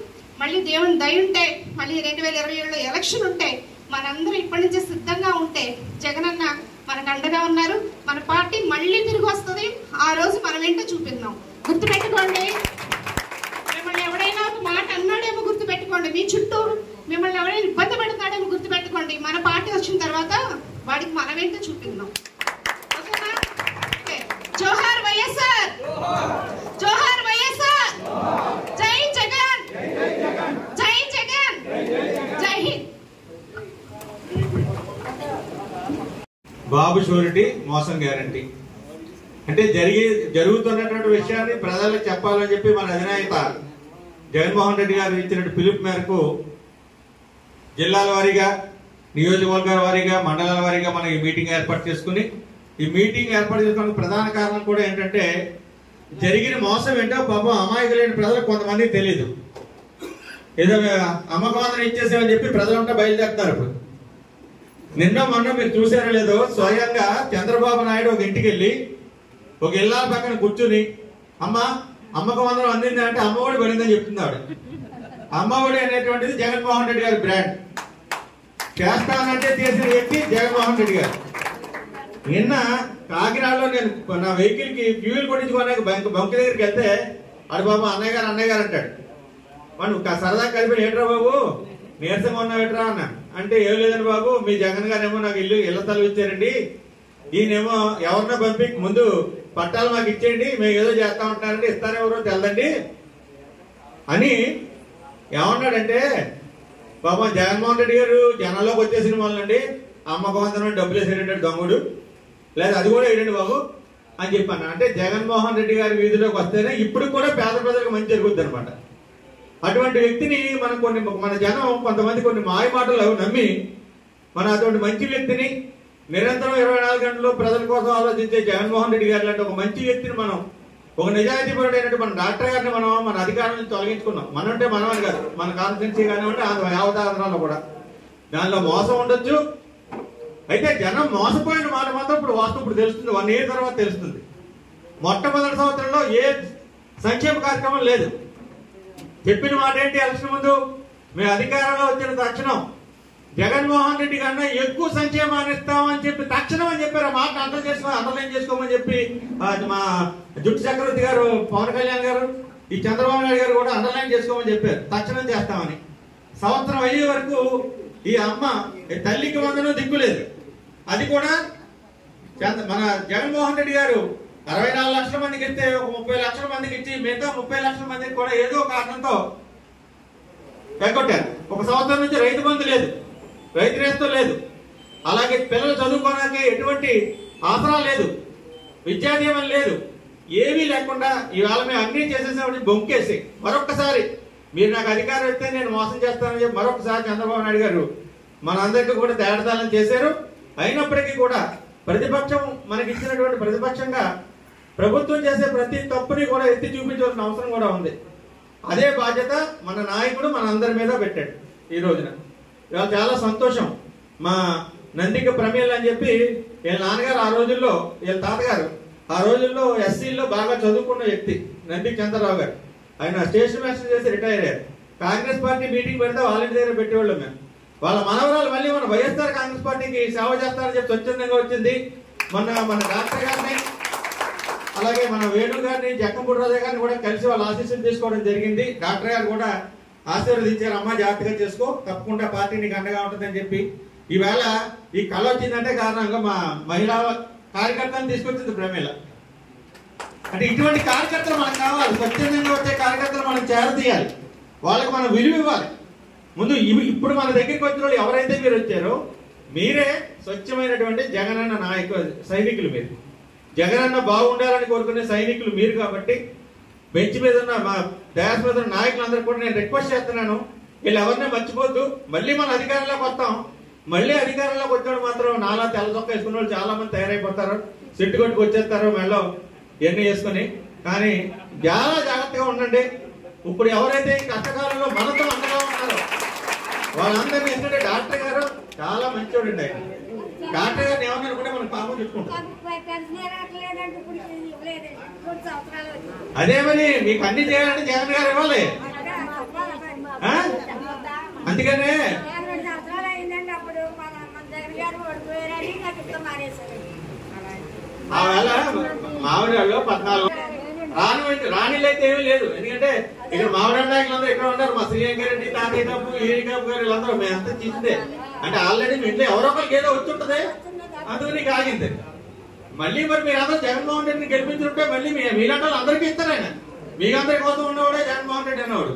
మళ్ళీ దేవుని దయ ఉంటే, మళ్ళీ 2027లో ఎలక్షన్ ఉంటే, మనందరూ ఇప్పటి నుంచే సిద్ధంగా ఉంటే, జగనన్న మనకు అండగా ఉన్నారు. మన పార్టీ మళ్ళీ తిరిగి వస్తుంది. ఆ రోజు మనం ఏంటో చూపిద్దాం. గుర్తుపెట్టుకోండి, మిమ్మల్ని ఎవడైనా ఒక మాట అన్నాడేమో గుర్తుపెట్టుకోండి. మీ చుట్టూ మిమ్మల్ని ఎవరైనా ఇబ్బంది పెడతాడేమో గుర్తుపెట్టుకోండి. మన పార్టీ వచ్చిన తర్వాత వాడికి మనమేంటో చూపిద్దాం. ఓకేనా? జోహార్ వైఎస్ఆర్, జోహార్ వైఎస్ఆర్, జై జగన్, జై జగన్, జై హింద్. బాబు షూరిటీ, మోసం గ్యారంటీ అంటే జరుగుతున్నటువంటి విషయాన్ని ప్రజలకు చెప్పాలని చెప్పి మన అధినేత జగన్మోహన్ రెడ్డి గారు ఇచ్చిన పిలుపు మేరకు జిల్లాల వారీగా, నియోజకవర్గాల వారీగా, మండలాల వారీగా మనం ఈ మీటింగ్ ఏర్పాటు చేసుకుని, ఈ మీటింగ్ ఏర్పాటు చేసుకోవడానికి ప్రధాన కారణం కూడా ఏంటంటే, జరిగిన మోసం ఏంటో పాపం అమాయకులైన ప్రజలకు కొంతమందికి తెలియదు. ఏదో అమ్మకమందరం ఇచ్చేసామని చెప్పి ప్రజలంతా బయలుదేరుతారు. ఇప్పుడు నిన్న మొన్న మీరు చూసారో లేదో, స్వయంగా చంద్రబాబు నాయుడు ఒక ఇంటికి వెళ్ళి ఒక ఇళ్ళ పక్కన కూర్చుని, అమ్మకమందరం అందింది అంటే అమ్మఒడి పడిందని చెప్తుంది ఆవిడ. అమ్మఒడి అనేటువంటిది జగన్మోహన్ రెడ్డి గారి బ్రాండ్. చేస్తానంటే చేసిన వ్యక్తి జగన్మోహన్ రెడ్డి గారు. నిన్న కాకినాడలో నేను నా వెహికల్ కి ఫ్యూయల్ కొట్టించుకోవడానికి బంక్ దగ్గరికి వెళ్తే, అడు బాబు అన్నయ్య గారు అంటాడు. మనం సరదా కలిపి ఏట్రా బాబు నీరసంగా ఉన్నావు ఏట్రా అన్న అంటే, ఏం లేదండి బాబు, మీ జగన్ గారేమో నాకు ఇళ్ళ స్థలం ఇచ్చారండి, ఈయనేమో ఎవరినో పంపి ముందు పట్టాలు మాకు ఇచ్చేయండి, మేము ఏదో చేస్తా ఉంటారండి, ఇస్తారెవరో తెలదండి అని ఏమన్నాడంటే, బాబా జగన్మోహన్ రెడ్డి గారు జనాల్లోకి వచ్చేసిన వాళ్ళండి అమ్మకమందరం డబ్బులు వేసేటట్టు దమ్ముడు, లేదా అది కూడా వేయండి బాబు అని చెప్పాను. అంటే జగన్మోహన్ రెడ్డి గారి వీధిలోకి వస్తేనే ఇప్పుడు కూడా పేద ప్రజలకు మంచి జరుగుద్ది అనమాట. అటువంటి వ్యక్తిని మన జనం కొంతమంది కొన్ని మాయ మాటలు నమ్మి, మన అటువంటి మంచి వ్యక్తిని నిరంతరం 24 గంటలు ప్రజల కోసం ఆలోచించే జగన్మోహన్ రెడ్డి గారు లాంటి ఒక మంచి వ్యక్తిని మనం, ఒక నిజాయితీపరుడైనట్టు మన డాక్టర్ గారిని మన అధికారం నుంచి తొలగించుకున్నాం. మనం అంటే మనమని కాదు, మన కాన్స్టిట్యున్సీ కానివ్వండి, యావత్ ఆంధ్రాలో కూడా దానిలో మోసం ఉండొచ్చు. అయితే జనం మోసపోయిన మాట మాత్రం ఇప్పుడు వాస్తవం ఇప్పుడు తెలుస్తుంది, 1 year తర్వాత తెలుస్తుంది. మొట్టమొదటి సంవత్సరంలో ఏ సంక్షేమ కార్యక్రమం లేదు. చెప్పిన మాట ఏంటి? ఎలక్షన్ ముందు మేము అధికారంలో వచ్చిన తక్షణం జగన్మోహన్ రెడ్డి కన్నా ఎక్కువ సంక్షేమాన్ని ఇస్తామని చెప్పి తక్షణం అని చెప్పారు. ఆ మాట అండర్లైన్ చేసుకోమని చెప్పి మా జుట్టు చక్రవర్తి గారు, పవన్ కళ్యాణ్ గారు, ఈ చంద్రబాబు నాయుడు గారు కూడా అండర్లైన్ చేసుకోమని చెప్పారు. తక్షణం చేస్తామని. సంవత్సరం అయ్యే వరకు ఈ అమ్మ తల్లికి వందనం దిక్కులేదు. అది కూడా మన జగన్మోహన్ రెడ్డి గారు 64 లక్షల మందికి ఇస్తే ఒక 30 లక్షల మందికి ఇచ్చి మిగతా 30 లక్షల మందికి కూడా ఏదో కారణంతో ఎగ్గొట్టారు. ఒక సంవత్సరం నుంచి రైతు బంధు లేదు, రైతు నేస్తం లేదు, అలాగే పిల్లలు చదువుకోవడానికి ఎటువంటి ఆసరా లేదు, విద్యాదీవెన లేదు, ఏమీ లేకుండా ఇవాళ మేము అన్ని చేసేసామని బొంకేసి మరొక్కసారి మీరు నాకు అధికారం ఇస్తే నేను మోసం చేస్తానని చెప్పి మరొకసారి చంద్రబాబు నాయుడు గారు మనందరికీ కూడా తేడాదానం చేశారు. అయినప్పటికీ కూడా ప్రతిపక్షం మనకి ఇచ్చినటువంటి ప్రతిపక్షంగా ప్రభుత్వం చేసే ప్రతి తప్పుని కూడా ఎత్తి చూపించాల్సిన అవసరం కూడా ఉంది. అదే బాధ్యత మన నాయకుడు మన అందరి మీద పెట్టాడు. ఈ రోజున ఇవాళ చాలా సంతోషం. మా నందిక ప్రమేలు అని చెప్పి వీళ్ళ నాన్నగారు ఆ రోజుల్లో, వీళ్ళ తాతగారు ఆ రోజుల్లో ఎస్సీల్లో బాగా చదువుకున్న వ్యక్తి నందిక చంద్రరావు గారు. ఆయన స్టేషన్ మాస్టర్ చేసి రిటైర్ అయ్యారు. కాంగ్రెస్ పార్టీ మీటింగ్ పెడితే వాళ్ళ ఇంటి దగ్గర పెట్టేవాళ్ళం మేము. వాళ్ళ మనవరాలు మళ్ళీ మన వైఎస్ఆర్ కాంగ్రెస్ పార్టీకి సేవ చేస్తారని చెప్పి స్వచ్ఛందంగా వచ్చింది. మన డాక్టర్ గారిని, అలాగే మన వేణు గారిని, జక్కంపూడి రాజా గారిని కూడా కలిసి వాళ్ళ ఆశీస్సులు తీసుకోవడం జరిగింది. డాక్టర్ గారు కూడా ఆశీర్వదించారు. అమ్మ జాగ్రత్తగా చేసుకో, తప్పకుండా పార్టీ నీకు అండగా ఉంటుందని చెప్పి. ఈవేళ ఈ కళ వచ్చిందంటే కారణంగా మా మహిళా కార్యకర్తలను తీసుకొచ్చింది ప్రమేల. అంటే ఇటువంటి కార్యకర్తలు మనకు కావాలి. స్వచ్ఛందంగా వచ్చే కార్యకర్తలు మనం చేరదీయాలి, వాళ్ళకి మనం విలువ ఇవ్వాలి. ముందు ఇప్పుడు మన దగ్గరికి వచ్చిన వాళ్ళు ఎవరైతే మీరు వచ్చారో మీరే స్వచ్ఛమైనటువంటి జగనన్న సైనికులు. మీరు జగనన్న బాగుండాలని కోరుకునే సైనికులు మీరు. కాబట్టి బెంచ్ మీద ఉన్న మా డాష్ మీద ఉన్న నాయకులందరూ కూడా నేను రిక్వెస్ట్ చేస్తున్నాను, వీళ్ళు ఎవరినే మర్చిపోద్దు. మళ్ళీ మన అధికారంలోకి వస్తాం. మళ్ళీ అధికారంలోకి వచ్చాడు మాత్రం నాలా తెల్ల చొక్క వేసుకున్న వాళ్ళు చాలా మంది తయారైపోతారు, సిట్టు కొట్టుకు వచ్చేస్తారు మెల్లో ఎన్ని చేసుకుని. కానీ చాలా జాగ్రత్తగా ఉండండి. ఇప్పుడు ఎవరైతే ఈ కష్టకాలంలో మనతో అండగా ఉన్నారో వాళ్ళందరినీ, ఎందుకంటే డాక్టర్ గారు చాలా మంచివాడండి. ఆయన డాక్టర్ గారిని ఏమన్నా అనుకుంటే మనం పాపం చెప్పుకుంటాం. అదే మరి మీకు అన్ని చేయాలంటే జగన్ గారు ఇవ్వాలి. అందుకనే ఆ వేళ మామిడిలో 14 రాణిలు అయితే ఏమీ లేదు. ఎందుకంటే ఇక్కడ మామిడి నాయకులందరూ ఇక్కడ ఉన్నారు. మా శ్రీలంక రెడ్డి, తాతయ్య కాపు, ఏరికాపు గారు వీళ్ళందరూ మేమంతా తీసిందే. అంటే ఆల్రెడీ మీ ఇంట్లో ఎవరో ఒకరికి ఏదో వచ్చి ఉంటుంది, అందుకు నీకు ఆగింది. మళ్ళీ మరి మీరు అందరూ జగన్మోహన్ రెడ్డిని గెలిపించుంటే మళ్ళీ మీలాంటి వాళ్ళు అందరికీ ఇస్తారు. ఆయన మీకందరి కోసం ఉన్నవాడే జగన్మోహన్ రెడ్డి అన్నవాడు.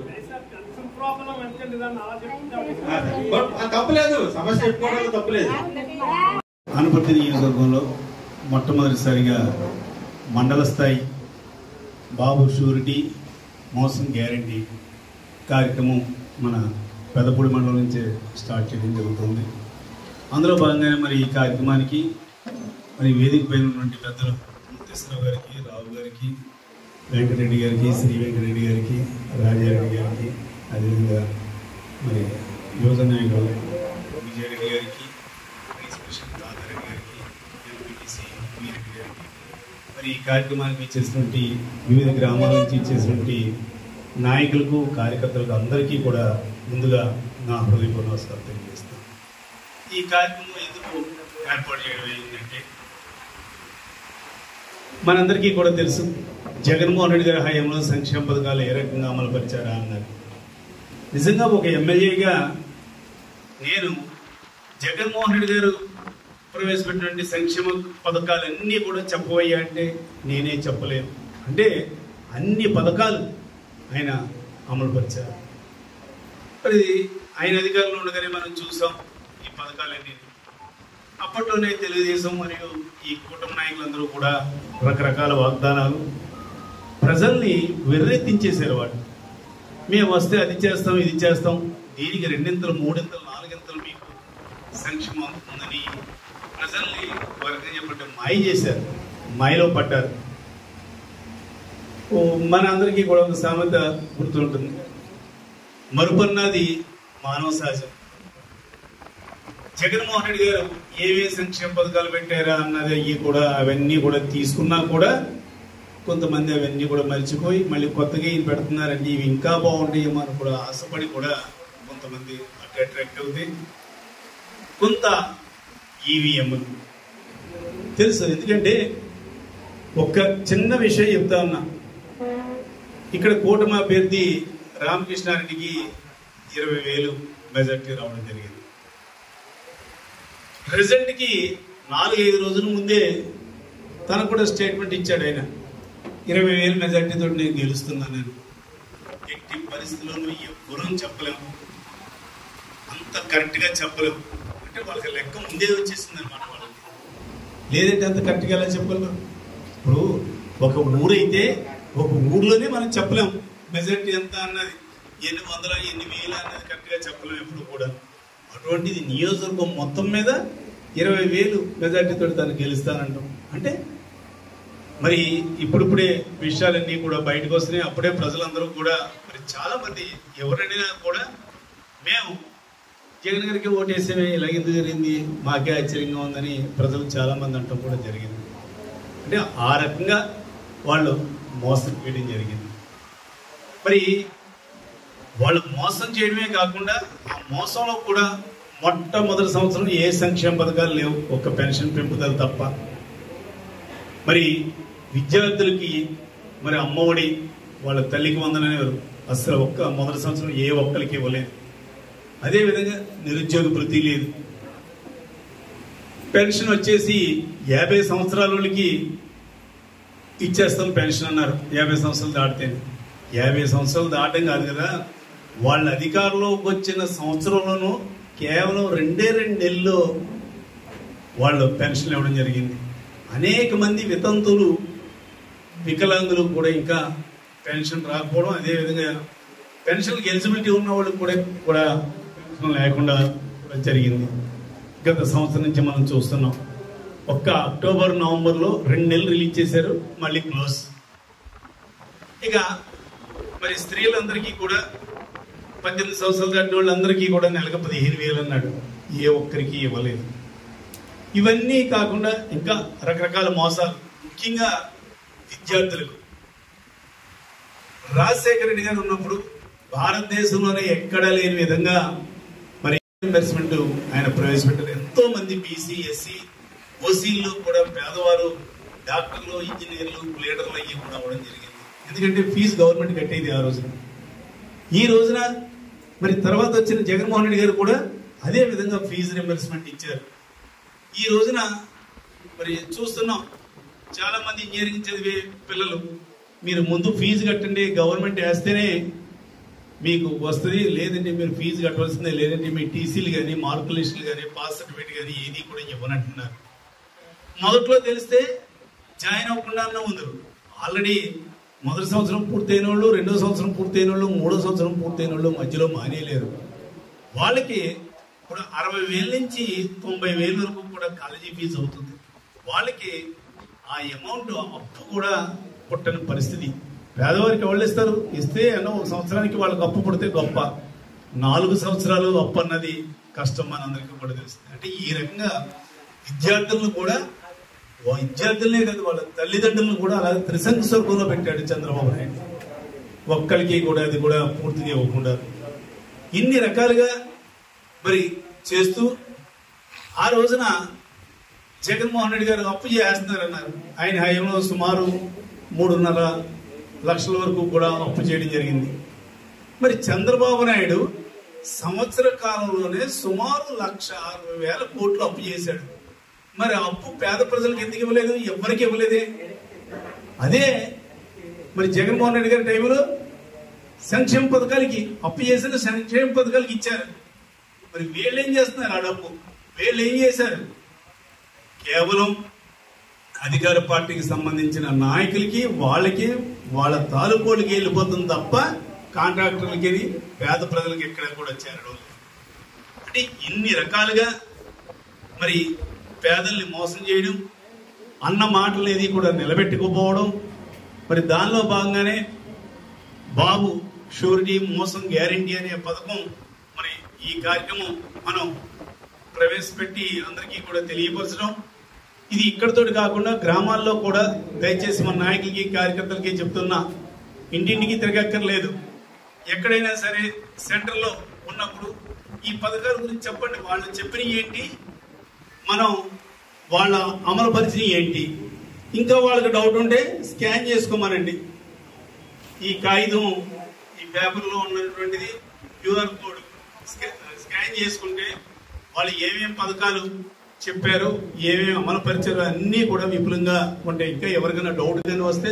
తప్పులేదు, సమస్య చెప్పుకోవడంలో తప్పులేదు. ఆనపర్తి నియోజకవర్గంలో మొట్టమొదటిసారిగా మండల స్థాయి బాబు షూరిటీ మోసం గ్యారంటీ కార్యక్రమం మన పెదపూడి మండలం నుంచే స్టార్ట్ చేయడం జరుగుతుంది. అందులో భాగంగానే మరి ఈ కార్యక్రమానికి మరి వేదిక పైన ఉన్నటువంటి పెద్దలు ముత్తేశ్వరరావు గారికి, రావు గారికి, వెంకటరెడ్డి గారికి, శ్రీ వెంకటరెడ్డి గారికి, రాజారెడ్డి గారికి, అదేవిధంగా మరి యువత నాయకులు విజయరెడ్డి గారికి, వైస్ ప్రెసిడెంట్ రాజారెడ్డి గారికి, ఎంపీటీసీ వీరెడ్డి గారికి, మరి ఈ కార్యక్రమానికి ఇచ్చేసినటువంటి వివిధ గ్రామాల నుంచి ఇచ్చేసినటువంటి నాయకులకు, కార్యకర్తలకు అందరికీ కూడా ముందుగా నా హృదయపూర్వక నమస్కారం తెలియజేస్తాను. ఈ కార్యక్రమం ఎందుకు ఏర్పాటు చేయడం ఏంటంటే మనందరికీ కూడా తెలుసు, జగన్మోహన్ రెడ్డి గారి హయాంలో సంక్షేమ పథకాలు ఏ రకంగా అమలు పరిచారా అన్నారు. నిజంగా ఒక ఎమ్మెల్యేగా నేను జగన్మోహన్ రెడ్డి గారు ప్రవేశపెట్టినటువంటి సంక్షేమ పథకాలన్నీ కూడా చెప్పవయ్యా అంటే నేనే చెప్పలేను. అంటే అన్ని పథకాలు ఆయన అమలు పరిచారు. మరి ఆయన అధికారంలో ఉండగానే మనం చూసాం ఈ పథకాలన్నీ. అప్పట్లోనే తెలుగుదేశం మరియు ఈ కూటమి నాయకులందరూ కూడా రకరకాల వాగ్దానాలు ప్రజల్ని వెర్రెత్తించేశారు. వాడు మేము వస్తే అది చేస్తాం, ఇది చేస్తాం, దీనికి 2 3 4 మీకు సంక్షేమం ఉందని ప్రజల్ని వర్గం చెప్పంటే మాయ చేశారు, మాయలో పడ్డారు. మన అందరికీ కూడా ఒక సామెత గుర్తుంటుంది, మరుపన్నది మానవ సహజం. జగన్మోహన్ రెడ్డి గారు ఏవే సంక్షేమ పథకాలు పెట్టారా అన్నది అవన్నీ కూడా తీసుకున్నా కూడా కొంతమంది అవన్నీ కూడా మర్చిపోయి మళ్ళీ కొత్తగా ఈయన పెడుతున్నారండి, ఇవి ఇంకా బాగుంటాయేమో అని కూడా ఆశపడి కూడా కొంతమంది అట్రాక్ట్ అవుతాయి. కొంత ఈవీఎం తెలుసు. ఎందుకంటే ఒక చిన్న విషయం చెప్తా ఉన్నా. ఇక్కడ కూటమి అభ్యర్థి రామకృష్ణారెడ్డికి 20,000 మెజార్టీ రావడం జరిగింది. రిజల్ట్ కి 4-5 రోజుల ముందే తనకు కూడా స్టేట్మెంట్ ఇచ్చాడు ఆయన, 20,000 మెజార్టీతో నేను గెలుస్తున్నాను. ఎట్టి పరిస్థితుల్లోనూ ఎవరూ చెప్పలేము, అంత కరెక్ట్ గా చెప్పలేము. అంటే వాళ్ళకి లెక్క ముందే వచ్చేసింది అనమాట వాళ్ళకి. లేదంటే అంత కరెక్ట్ గా ఎలా చెప్పగలరు? ఇప్పుడు ఒక ఊరైతే ఒక ఊర్లోనే మనం చెప్పలేము మెజార్టీ ఎంత అన్నది, ఎన్ని వందల ఎన్ని వేల అన్నది కరెక్ట్ గా చెప్పలేము ఎప్పుడు కూడా. అటువంటిది నియోజకవర్గం మొత్తం మీద 20,000 మెజార్టీతో తను గెలుస్తానంటాం. అంటే మరి ఇప్పుడిప్పుడే విషయాలన్నీ కూడా బయటకు వస్తున్నాయి. అప్పుడే ప్రజలందరూ కూడా మరి చాలా మంది ఎవరైనా కూడా మేము జగన్ గారికి ఓటేసేమే, ఇలాగెందుకు జరిగింది, మాకే ఆశ్చర్యంగా ఉందని ప్రజలు చాలా మంది అంటాం కూడా జరిగింది. అంటే ఆ రకంగా వాళ్ళు మోసం చేయడం జరిగింది. మరి వాళ్ళు మోసం చేయడమే కాకుండా ఆ మోసంలో కూడా మొట్టమొదటి సంవత్సరం ఏ సంక్షేమ పథకాలు లేవు, ఒక్క పెన్షన్ పెంపుదల తప్ప. మరి విద్యార్థులకి మరి అమ్మఒడి, వాళ్ళ తల్లికి వందననేవారు, అసలు మొదటి సంవత్సరం ఏ ఒక్కరికి ఇవ్వలేదు. అదేవిధంగా నిరుద్యోగ భృతి లేదు. పెన్షన్ వచ్చేసి 50 సంవత్సరాల వాళ్ళకి ఇచ్చేస్తాం పెన్షన్ అన్నారు. 50 సంవత్సరాలు దాటితే 50 సంవత్సరాలు దాటం కాదు కదా, వాళ్ళ అధికారంలోకి వచ్చిన సంవత్సరంలోనూ కేవలం 2 నెలల్లో వాళ్ళు పెన్షన్ ఇవ్వడం జరిగింది. అనేక మంది వితంతులు వికలాంగులు కూడా ఇంకా పెన్షన్ రాకపోవడం, అదేవిధంగా పెన్షన్కి ఎలిజిబిలిటీ ఉన్న వాళ్ళకి కూడా పెన్షన్ లేకుండా జరిగింది. గత సంవత్సరం నుంచి మనం చూస్తున్నాం. ఒక్క అక్టోబర్ నవంబర్లో 2 నెలలు రిలీజ్ చేశారు, మళ్ళీ క్లోజ్. ఇక మరి స్త్రీలందరికీ కూడా 18 సంవత్సరాలు దాటిన వాళ్ళందరికీ కూడా నెలకు 15,000 అన్నాడు, ఏ ఒక్కరికి ఇవ్వలేదు. ఇవన్నీ కాకుండా ఇంకా రకరకాల మోసాలు, ముఖ్యంగా విద్యార్థులకు. రాజశేఖర రెడ్డి గారు ఉన్నప్పుడు భారతదేశంలోనే ఎక్కడా లేని విధంగా మరి రియంబర్స్మెంట్ ఆయన ప్రవేశపెట్టారు. ఎంతో మంది బీసీ, ఎస్సీ, ఓసీల్లో కూడా పేదవారు డాక్టర్లు, ఇంజనీర్లు, లీడర్లు అయ్యి కూడా అవ్వడం జరిగింది. ఎందుకంటే ఫీజు గవర్నమెంట్ కట్టేది ఆ రోజున. ఈ రోజున మరి తర్వాత వచ్చిన జగన్మోహన్ రెడ్డి గారు కూడా అదే విధంగా ఫీజు రియంబర్స్మెంట్ ఇచ్చారు. ఈ రోజున మరి చూస్తున్నాం, చాలా మంది ఇంజనీరింగ్ చదివే పిల్లలు, మీరు ముందు ఫీజు కట్టండి, గవర్నమెంట్ వేస్తేనే మీకు వస్తుంది, లేదంటే మీరు ఫీజు కట్టవలసిందే, లేదంటే మీ టీసీలు కానీ, మార్కుల లిస్టులు కానీ, పాస్ సర్టిఫికేట్ కానీ ఏది కూడా ఇవ్వనంటున్నారు. మొదట్లో తెలిస్తే జాయిన్ అవ్వకుండా ఉందరు. ఆల్రెడీ మొదటి సంవత్సరం పూర్తయిన వాళ్ళు, 2వ సంవత్సరం పూర్తయిన వాళ్ళు, 3వ సంవత్సరం పూర్తయిన వాళ్ళు మధ్యలో మానేయలేరు. వాళ్ళకి ఇప్పుడు 60,000 నుంచి 90,000 వరకు కూడా కాలేజీ ఫీజు అవుతుంది. వాళ్ళకి ఆ అమౌంట్ అప్పు కూడా పుట్టని పరిస్థితి. పేదవారికి ఎవరు ఇస్తారు? ఇస్తే అన్న ఒక సంవత్సరానికి వాళ్ళకి అప్పు పుడితే గొప్ప, 4 సంవత్సరాలు అప్పు అన్నది కష్టం మనందరికీ కూడా తెలుస్తుంది. అంటే ఈ రకంగా విద్యార్థులను కూడా, విద్యార్థులనే కాదు వాళ్ళ తల్లిదండ్రులను కూడా అలా త్రిశంకు స్వర్గంలో పెట్టాడు చంద్రబాబు నాయుడు. ఒక్కరికి కూడా అది కూడా పూర్తిగా ఇవ్వకుండా ఇన్ని రకాలుగా మరి చేస్తూ ఆ రోజున జగన్మోహన్ రెడ్డి గారు అప్పు చేస్తున్నారన్నారు. ఆయన హయాంలో సుమారు 3.5 లక్షల వరకు కూడా అప్పు చేయడం జరిగింది. మరి చంద్రబాబు నాయుడు సంవత్సర కాలంలోనే సుమారు 1,60,000 కోట్లు అప్పు చేశాడు. మరి అప్పు పేద ప్రజలకు ఎందుకు ఇవ్వలేదు? ఎవరికి ఇవ్వలేదే. అదే మరి జగన్మోహన్ రెడ్డి గారి టైంలో సంక్షేమ పథకాలకి అప్పు చేసిన సంక్షేమ పథకాలకి ఇచ్చారు. మరి వీళ్ళు ఏం చేస్తున్నారు? ఆ డబ్బు వీళ్ళు ఏం చేశారు? కేవలం అధికార పార్టీకి సంబంధించిన నాయకులకి, వాళ్ళకి, వాళ్ళ తాలూకోళ్ళకి వెళ్ళిపోతుంది తప్ప కాంట్రాక్టర్లకి, పేద ప్రజలకి ఎక్కడ కూడా చేరడం లేదు. అంటే ఇన్ని రకాలుగా మరి పేదల్ని మోసం చేయడం, అన్న మాటలు ఏది కూడా నిలబెట్టుకోపోవడం. మరి దానిలో భాగంగానే బాబు షూరిటీ మోసం గ్యారంటీ అనే పథకం మరి ఈ కార్యక్రమం మనం ప్రవేశపెట్టి అందరికీ కూడా తెలియపరచడం. ఇది ఇక్కడితోటి కాకుండా గ్రామాల్లో కూడా దయచేసి మన నాయకులకి కార్యకర్తలకి చెప్తున్నా, ఇంటింటికి తిరగక్కర్లేదు. ఎక్కడైనా సరే సెంటర్లో ఉన్నప్పుడు ఈ పథకాల గురించి చెప్పండి. వాళ్ళు చెప్పిన ఏంటి, మనం వాళ్ళ అమలు పరిచయం ఏంటి, ఇంకా వాళ్ళకి డౌట్ ఉంటే స్కాన్ చేసుకోమనండి. ఈ కాగితం ఈ పేపర్లో ఉన్నటువంటిది క్యూఆర్ కోడ్ స్కాన్ చేసుకుంటే వాళ్ళు ఏమేమి పథకాలు చెప్పారో, ఏమేమి అమలు పరిచారో అన్నీ కూడా విపులంగా ఉంటాయి. ఇంకా ఎవరికైనా డౌట్ కానీ వస్తే,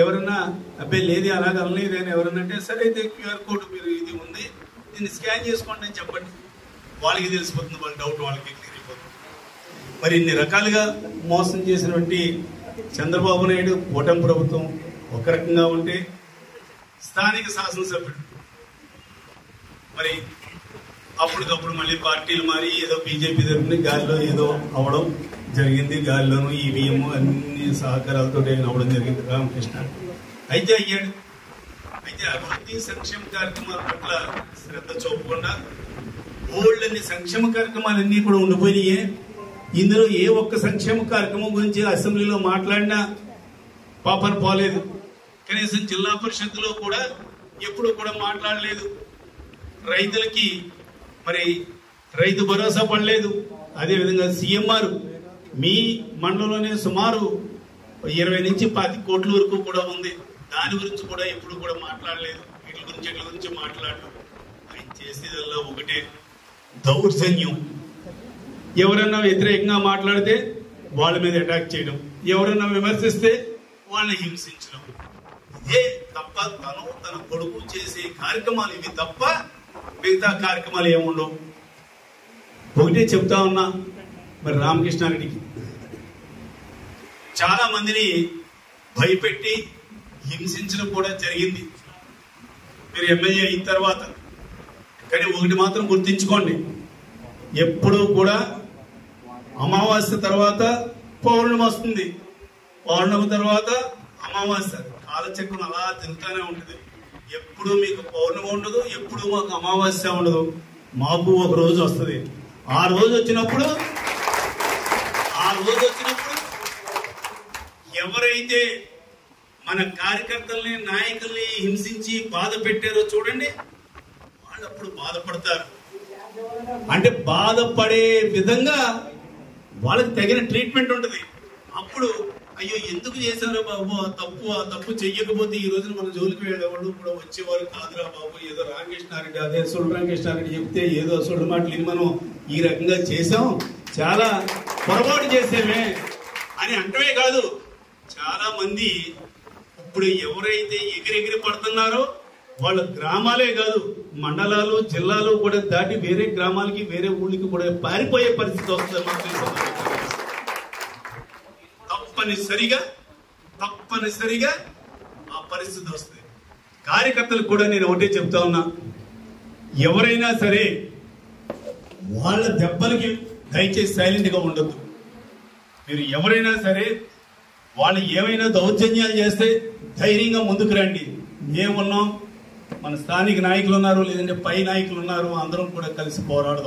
ఎవరైనా అబ్బాయి లేదు అలాగ అనలేదు అని ఎవరైనా అంటే, సరే అయితే క్యూఆర్ కోడ్ మీరు ఇది ఉంది దీన్ని స్కాన్ చేసుకోండి అని చెప్పండి. వాళ్ళకి తెలిసిపోతుంది, వాళ్ళ డౌట్ వాళ్ళకి క్లియర్ అయిపోతుంది. మరి ఇన్ని రకాలుగా మోసం చేసినటువంటి చంద్రబాబు నాయుడు కూటమి ప్రభుత్వం ఒక రకంగా ఉంటే, స్థానిక శాసనసభ్యుడు మరి అప్పటికప్పుడు మళ్ళీ పార్టీలు మారి ఏదో బీజేపీ తరఫున గాలిలో ఏదో అవడం జరిగింది. గాలిలోనూ ఈవీఎం అన్ని సహకారాలతో అవడం జరిగింది. రామకృష్ణ అయితే అయ్యాడు. అయితే అభివృద్ధి సంక్షేమ కార్యక్రమాల పట్ల శ్రద్ధ చూపకుండా ఓళ్ళన్ని సంక్షేమ కార్యక్రమాలన్నీ కూడా ఉండిపోయినాయే. ఇందులో ఏ ఒక్క సంక్షేమ కార్యక్రమం గురించి అసెంబ్లీలో మాట్లాడినా పాపన పోలేదు. కనీసం జిల్లా పరిషత్తులో కూడా ఎప్పుడు కూడా మాట్లాడలేదు. రైతులకి మరి రైతు భరోసా పడలేదు. అదేవిధంగా సీఎంఆర్ మీ మండలంలోనే సుమారు 20 నుంచి 25 కోట్ల వరకు కూడా ఉంది. దాని గురించి కూడా ఎప్పుడు కూడా మాట్లాడలేదు. వీటి గురించి మాట్లాడలేదు. ఆయన చేసేదల్లా ఒకటే దౌర్జన్యం. ఎవరన్నా వ్యతిరేకంగా మాట్లాడితే వాళ్ళ మీద అటాక్ చేయడం, ఎవరన్నా విమర్శిస్తే వాళ్ళని హింసించడం, ఇదే తప్ప తన కొడుకు చేసే కార్యక్రమాలు ఇవి తప్ప మిగతా కార్యక్రమాలు ఏముండవు. ఒకటే చెప్తా ఉన్నా, మరి రామకృష్ణారెడ్డికి చాలా మందిని భయపెట్టి హింసించడం కూడా జరిగింది మీరు ఎమ్మెల్యే అయిన తర్వాత. కానీ ఒకటి మాత్రం గుర్తించుకోండి, ఎప్పుడూ కూడా అమావాస్య తర్వాత పౌర్ణమి వస్తుంది, పౌర్ణమి తర్వాత అమావాస్య, కాలచక్రం అలా తిరుగుతూనే ఉంటుంది. ఎప్పుడు మీకు పౌర్ణమి ఉండదు, ఎప్పుడు మాకు అమావాస్య ఉండదు. మాకు ఒక రోజు వస్తుంది. ఆ రోజు వచ్చినప్పుడు ఎవరైతే మన కార్యకర్తల్ని నాయకుల్ని హింసించి బాధ పెట్టారో చూడండి, వాళ్ళు అప్పుడు బాధపడతారు. అంటే బాధపడే విధంగా వాళ్ళకి తగిన ట్రీట్మెంట్ ఉంటుంది. అప్పుడు అయ్యో ఎందుకు చేశారో బాబు ఆ తప్పు చెయ్యకపోతే ఈ రోజున మన జోలికి వెళ్ళేవాళ్ళు కూడా వచ్చేవారు కాదురా బాబు. ఏదో రామకృష్ణారెడ్డి అదే సొల్లు రామకృష్ణారెడ్డి చెప్తే ఏదో సొల్లు మాటలు మనం ఈ రకంగా చేసాం, చాలా పొరపాటు చేసేమే అని అంటమే కాదు. చాలా మంది ఇప్పుడు ఎవరైతే ఎగిరెగిరి పడుతున్నారో వాళ్ళ గ్రామాలే కాదు, మండలాలు జిల్లాలు కూడా దాటి వేరే గ్రామాలకి వేరే ఊళ్ళకి కూడా పారిపోయే పరిస్థితి వస్తుంది. తప్పనిసరిగా ఆ పరిస్థితి వస్తుంది. కార్యకర్తలకు కూడా నేను ఒకటే చెప్తా ఉన్నా, ఎవరైనా సరే వాళ్ళ దెబ్బలకి దయచేసి సైలెంట్ గా ఉండద్దు. మీరు ఎవరైనా సరే వాళ్ళు ఏమైనా దౌర్జన్యాలు చేస్తే ధైర్యంగా ముందుకు రండి. మేమున్నాం, మన స్థానిక నాయకులు ఉన్నారు, లేదంటే పై నాయకులు ఉన్నారు, అందరం కూడా కలిసి పోరాడదాం.